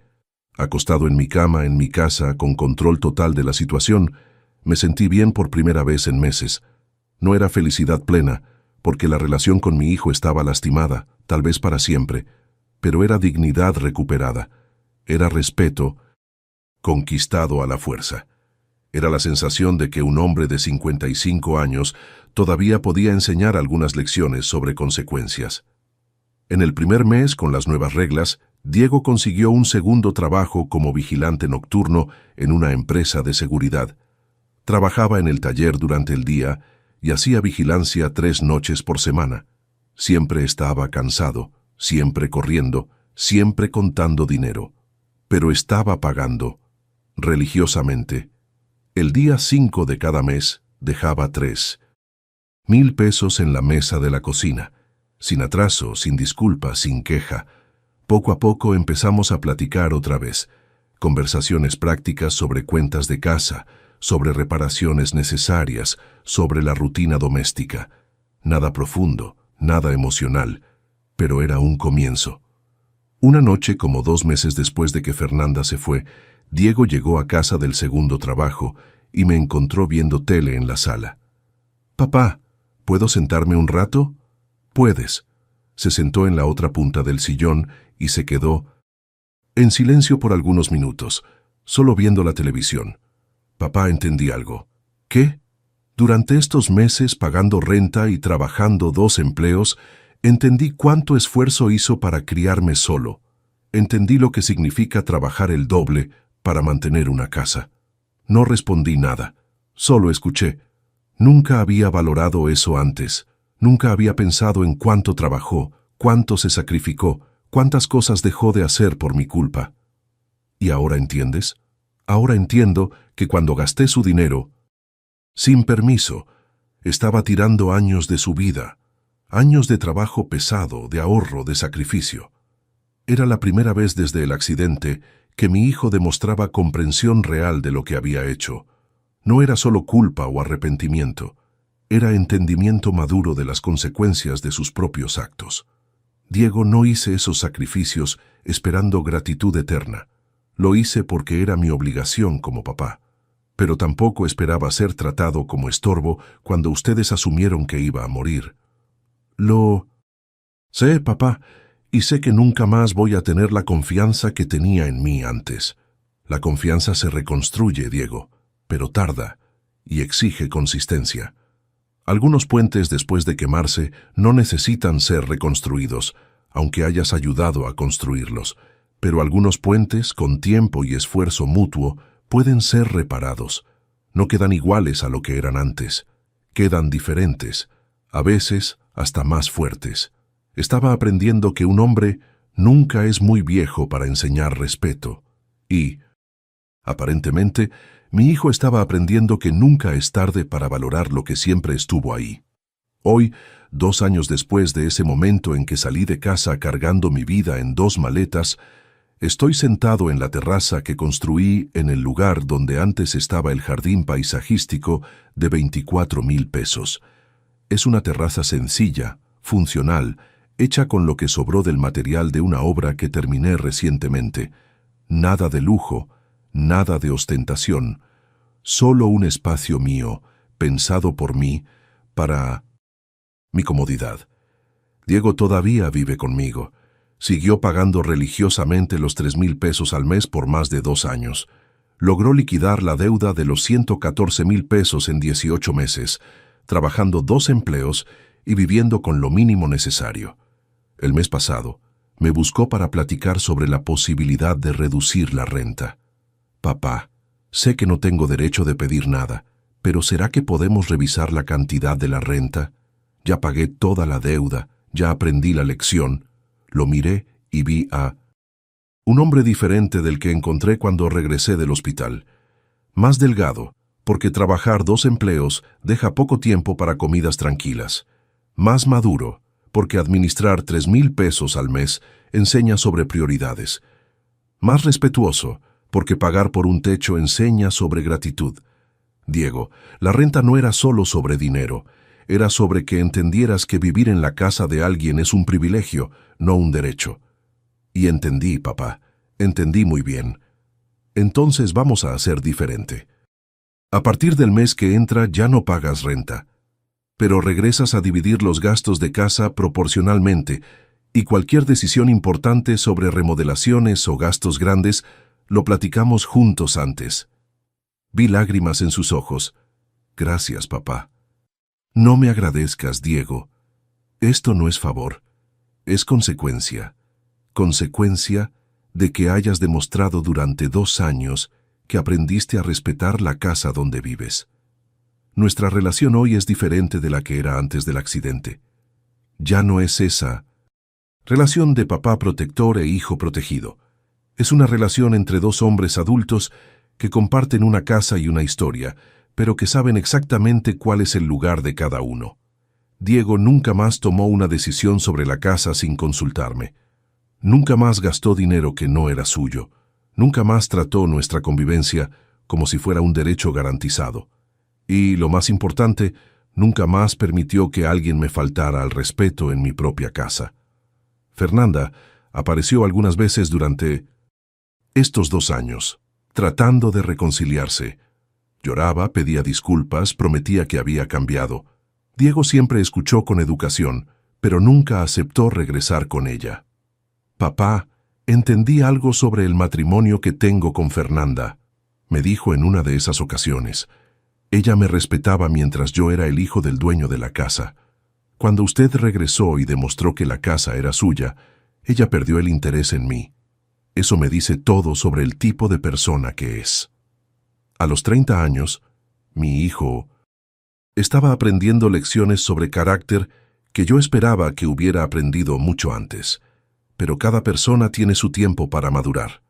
A: Acostado en mi cama, en mi casa, con control total de la situación, me sentí bien por primera vez en meses. No era felicidad plena, porque la relación con mi hijo estaba lastimada, tal vez para siempre, pero era dignidad recuperada. Era respeto conquistado a la fuerza. Era la sensación de que un hombre de 55 años todavía podía enseñar algunas lecciones sobre consecuencias. En el primer mes, con las nuevas reglas, Diego consiguió un segundo trabajo como vigilante nocturno en una empresa de seguridad. Trabajaba en el taller durante el día y hacía vigilancia 3 noches por semana. Siempre estaba cansado, siempre corriendo, siempre contando dinero. Pero estaba pagando, religiosamente. El día 5 de cada mes dejaba 3.000 pesos en la mesa de la cocina, sin atraso, sin disculpa, sin queja. Poco a poco empezamos a platicar otra vez. Conversaciones prácticas sobre cuentas de casa, sobre reparaciones necesarias, sobre la rutina doméstica. Nada profundo, nada emocional, pero era un comienzo. Una noche, como 2 meses después de que Fernanda se fue, Diego llegó a casa del segundo trabajo y me encontró viendo tele en la sala. «Papá, ¿puedo sentarme un rato?» «Puedes». Se sentó en la otra punta del sillón y se quedó en silencio por algunos minutos, solo viendo la televisión. Papá, entendí algo. ¿Qué? Durante estos meses, pagando renta y trabajando 2 empleos, entendí cuánto esfuerzo hizo para criarme solo. Entendí lo que significa trabajar el doble para mantener una casa. No respondí nada, solo escuché. Nunca había valorado eso antes. Nunca había pensado en cuánto trabajó, cuánto se sacrificó, cuántas cosas dejó de hacer por mi culpa. ¿Y ahora entiendes? Ahora entiendo que cuando gasté su dinero, sin permiso, estaba tirando años de su vida, años de trabajo pesado, de ahorro, de sacrificio. Era la primera vez desde el accidente que mi hijo demostraba comprensión real de lo que había hecho. No era solo culpa o arrepentimiento, era entendimiento maduro de las consecuencias de sus propios actos. Diego, no hice esos sacrificios esperando gratitud eterna. Lo hice porque era mi obligación como papá. Pero tampoco esperaba ser tratado como estorbo cuando ustedes asumieron que iba a morir. Lo sé, papá, y sé que nunca más voy a tener la confianza que tenía en mí antes. La confianza se reconstruye, Diego, pero tarda y exige consistencia. Algunos puentes después de quemarse no necesitan ser reconstruidos, aunque hayas ayudado a construirlos, pero algunos puentes, con tiempo y esfuerzo mutuo, pueden ser reparados. No quedan iguales a lo que eran antes, quedan diferentes, a veces hasta más fuertes. Estaba aprendiendo que un hombre nunca es muy viejo para enseñar respeto, y, aparentemente, mi hijo estaba aprendiendo que nunca es tarde para valorar lo que siempre estuvo ahí. Hoy, 2 años después de ese momento en que salí de casa cargando mi vida en 2 maletas, estoy sentado en la terraza que construí en el lugar donde antes estaba el jardín paisajístico de 24,000 pesos. Es una terraza sencilla, funcional, hecha con lo que sobró del material de una obra que terminé recientemente. Nada de lujo, nada de ostentación, solo un espacio mío, pensado por mí, para mi comodidad. Diego todavía vive conmigo. Siguió pagando religiosamente los 3,000 pesos al mes por más de 2 años. Logró liquidar la deuda de los 114,000 pesos en 18 meses, trabajando 2 empleos y viviendo con lo mínimo necesario. El mes pasado, me buscó para platicar sobre la posibilidad de reducir la renta. Papá, sé que no tengo derecho de pedir nada, pero ¿será que podemos revisar la cantidad de la renta? Ya pagué toda la deuda, ya aprendí la lección. Lo miré y vi a un hombre diferente del que encontré cuando regresé del hospital. Más delgado, porque trabajar 2 empleos deja poco tiempo para comidas tranquilas. Más maduro, porque administrar 3,000 pesos al mes enseña sobre prioridades. Más respetuoso, porque pagar por un techo enseña sobre gratitud. Diego, la renta no era solo sobre dinero, era sobre que entendieras que vivir en la casa de alguien es un privilegio, no un derecho. Y entendí, papá, entendí muy bien. entonces vamos a hacer diferente. A partir del mes que entra ya no pagas renta, pero regresas a dividir los gastos de casa proporcionalmente y cualquier decisión importante sobre remodelaciones o gastos grandes lo platicamos juntos antes. Vi lágrimas en sus ojos. Gracias, papá. No me agradezcas, Diego. Esto no es favor, es consecuencia. Consecuencia de que hayas demostrado durante 2 años que aprendiste a respetar la casa donde vives. Nuestra relación hoy es diferente de la que era antes del accidente. Ya no es esa relación de papá protector e hijo protegido. Es una relación entre 2 hombres adultos que comparten una casa y una historia, pero que saben exactamente cuál es el lugar de cada uno. Diego nunca más tomó una decisión sobre la casa sin consultarme. Nunca más gastó dinero que no era suyo. Nunca más trató nuestra convivencia como si fuera un derecho garantizado. Y, lo más importante, nunca más permitió que alguien me faltara al respeto en mi propia casa. Fernanda apareció algunas veces durante estos 2 años, tratando de reconciliarse. Lloraba, pedía disculpas, prometía que había cambiado. Diego siempre escuchó con educación, pero nunca aceptó regresar con ella. Papá, entendí algo sobre el matrimonio que tengo con Fernanda, me dijo en una de esas ocasiones. Ella me respetaba mientras yo era el hijo del dueño de la casa. Cuando usted regresó y demostró que la casa era suya, ella perdió el interés en mí. Eso me dice todo sobre el tipo de persona que es. A los 30 años, mi hijo estaba aprendiendo lecciones sobre carácter que yo esperaba que hubiera aprendido mucho antes. Pero cada persona tiene su tiempo para madurar.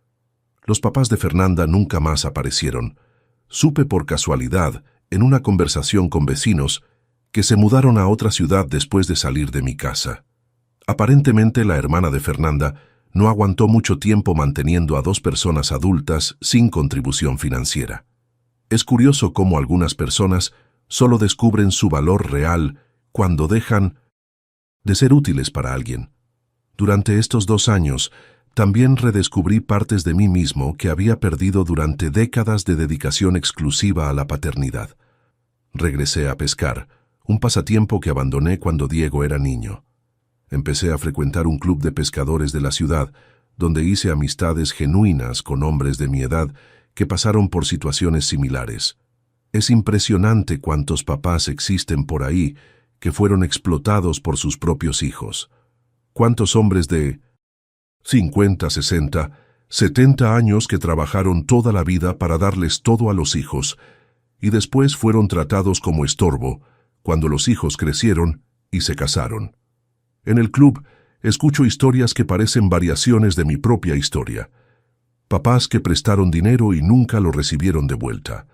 A: Los papás de Fernanda nunca más aparecieron. Supe por casualidad, en una conversación con vecinos, que se mudaron a otra ciudad después de salir de mi casa. Aparentemente la hermana de Fernanda no aguantó mucho tiempo manteniendo a 2 personas adultas sin contribución financiera. Es curioso cómo algunas personas solo descubren su valor real cuando dejan de ser útiles para alguien. Durante estos 2 años, también redescubrí partes de mí mismo que había perdido durante décadas de dedicación exclusiva a la paternidad. Regresé a pescar, un pasatiempo que abandoné cuando Diego era niño. Empecé a frecuentar un club de pescadores de la ciudad, donde hice amistades genuinas con hombres de mi edad que pasaron por situaciones similares. Es impresionante cuántos papás existen por ahí que fueron explotados por sus propios hijos. Cuántos hombres de 50, 60, 70 años que trabajaron toda la vida para darles todo a los hijos y después fueron tratados como estorbo cuando los hijos crecieron y se casaron. En el club escucho historias que parecen variaciones de mi propia historia. Papás que prestaron dinero y nunca lo recibieron de vuelta.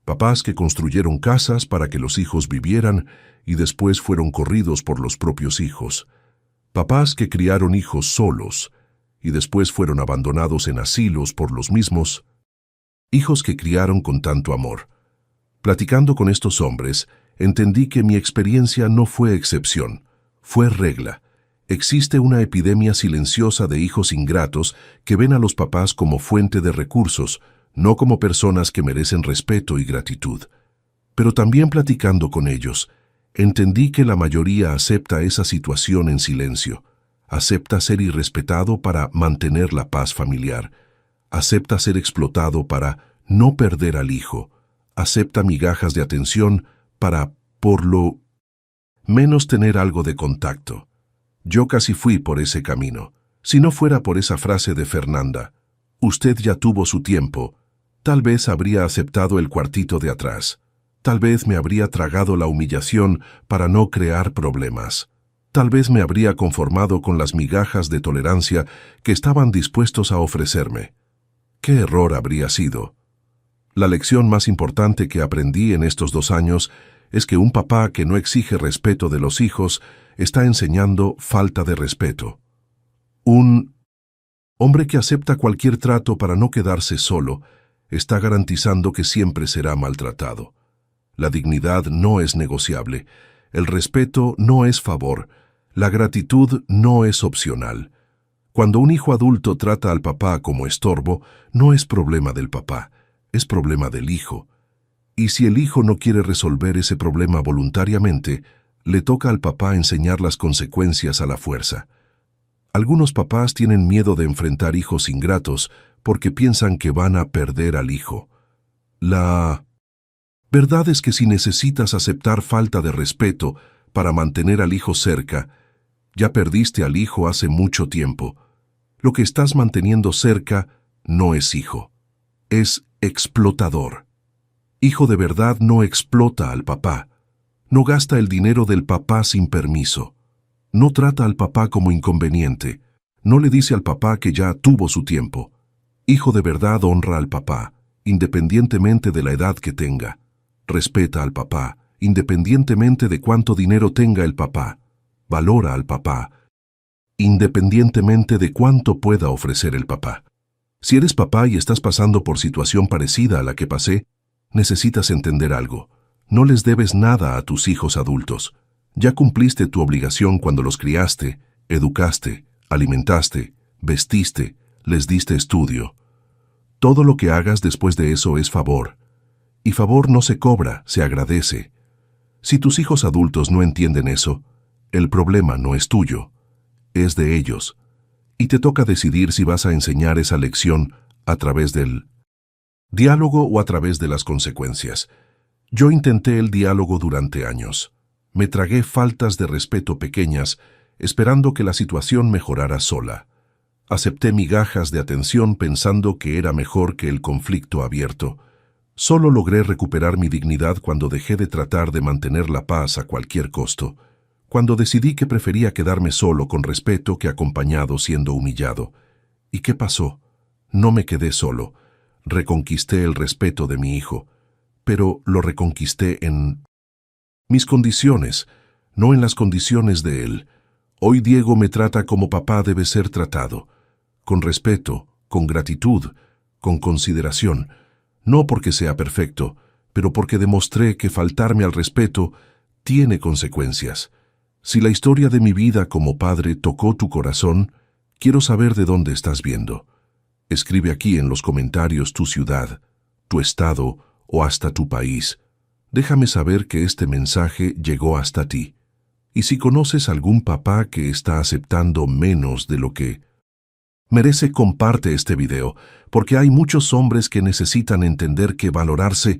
A: Papás que construyeron casas para que los hijos vivieran y después fueron corridos por los propios hijos. Papás que criaron hijos solos y después fueron abandonados en asilos por los mismos hijos que criaron con tanto amor. Platicando con estos hombres, entendí que mi experiencia no fue excepción, fue regla. Existe una epidemia silenciosa de hijos ingratos que ven a los papás como fuente de recursos, no como personas que merecen respeto y gratitud. Pero también platicando con ellos, entendí que la mayoría acepta esa situación en silencio, acepta ser irrespetado para mantener la paz familiar, acepta ser explotado para no perder al hijo, acepta migajas de atención para, por lo menos, tener algo de contacto. Yo casi fui por ese camino. Si no fuera por esa frase de Fernanda, usted ya tuvo su tiempo, tal vez habría aceptado el cuartito de atrás. Tal vez me habría tragado la humillación para no crear problemas. Tal vez me habría conformado con las migajas de tolerancia que estaban dispuestos a ofrecerme. ¿Qué error habría sido? La lección más importante que aprendí en estos 2 años es que un papá que no exige respeto de los hijos está enseñando falta de respeto. Un hombre que acepta cualquier trato para no quedarse solo está garantizando que siempre será maltratado. La dignidad no es negociable, el respeto no es favor, la gratitud no es opcional. Cuando un hijo adulto trata al papá como estorbo, no es problema del papá, es problema del hijo. Y si el hijo no quiere resolver ese problema voluntariamente, le toca al papá enseñar las consecuencias a la fuerza. Algunos papás tienen miedo de enfrentar hijos ingratos porque piensan que van a perder al hijo. La verdad es que si necesitas aceptar falta de respeto para mantener al hijo cerca, ya perdiste al hijo hace mucho tiempo. Lo que estás manteniendo cerca no es hijo, es explotador. Hijo de verdad no explota al papá, no gasta el dinero del papá sin permiso, no trata al papá como inconveniente, no le dice al papá que ya tuvo su tiempo. Hijo de verdad honra al papá, independientemente de la edad que tenga. Respeta al papá, independientemente de cuánto dinero tenga el papá. Valora al papá, independientemente de cuánto pueda ofrecer el papá. Si eres papá y estás pasando por situación parecida a la que pasé, necesitas entender algo. No les debes nada a tus hijos adultos. Ya cumpliste tu obligación cuando los criaste, educaste, alimentaste, vestiste, les diste estudio. Todo lo que hagas después de eso es favor. Y favor no se cobra, se agradece. Si tus hijos adultos no entienden eso, el problema no es tuyo, es de ellos. Y te toca decidir si vas a enseñar esa lección a través del diálogo o a través de las consecuencias. Yo intenté el diálogo durante años. Me tragué faltas de respeto pequeñas, esperando que la situación mejorara sola. Acepté migajas de atención pensando que era mejor que el conflicto abierto. Solo logré recuperar mi dignidad cuando dejé de tratar de mantener la paz a cualquier costo. Cuando decidí que prefería quedarme solo con respeto que acompañado siendo humillado. ¿Y qué pasó? No me quedé solo. Reconquisté el respeto de mi hijo, pero lo reconquisté en mis condiciones, no en las condiciones de él. Hoy Diego me trata como papá debe ser tratado, con respeto, con gratitud, con consideración, no porque sea perfecto, pero porque demostré que faltarme al respeto tiene consecuencias. Si la historia de mi vida como padre tocó tu corazón, quiero saber de dónde estás viendo. Escribe aquí en los comentarios tu ciudad, tu estado o hasta tu país. Déjame saber que este mensaje llegó hasta ti. Y si conoces algún papá que está aceptando menos de lo que merece, comparte este video, porque hay muchos hombres que necesitan entender que valorarse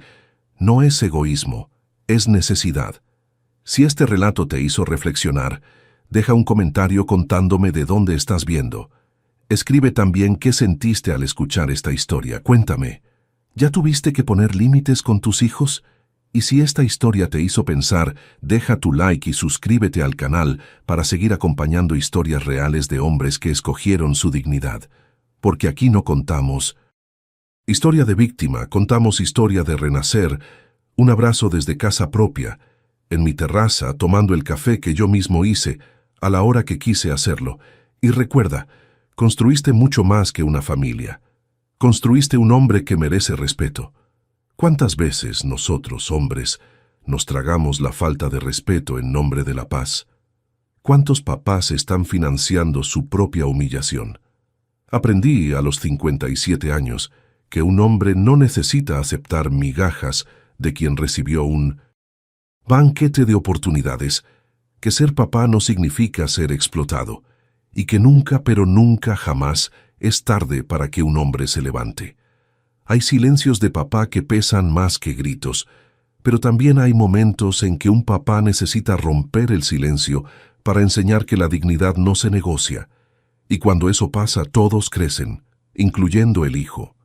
A: no es egoísmo, es necesidad. Si este relato te hizo reflexionar, deja un comentario contándome de dónde estás viendo. Escribe también qué sentiste al escuchar esta historia. Cuéntame, ¿ya tuviste que poner límites con tus hijos? Y si esta historia te hizo pensar, deja tu like y suscríbete al canal para seguir acompañando historias reales de hombres que escogieron su dignidad. Porque aquí no contamos historia de víctima, contamos historia de renacer. Un abrazo desde casa propia, en mi terraza, tomando el café que yo mismo hice, a la hora que quise hacerlo. Y recuerda, construiste mucho más que una familia. Construiste un hombre que merece respeto. ¿Cuántas veces nosotros, hombres, nos tragamos la falta de respeto en nombre de la paz? ¿Cuántos papás están financiando su propia humillación? Aprendí a los 57 años que un hombre no necesita aceptar migajas de quien recibió un banquete de oportunidades, que ser papá no significa ser explotado, y que nunca, pero nunca jamás es tarde para que un hombre se levante. Hay silencios de papá que pesan más que gritos, pero también hay momentos en que un papá necesita romper el silencio para enseñar que la dignidad no se negocia, y cuando eso pasa todos crecen, incluyendo el hijo.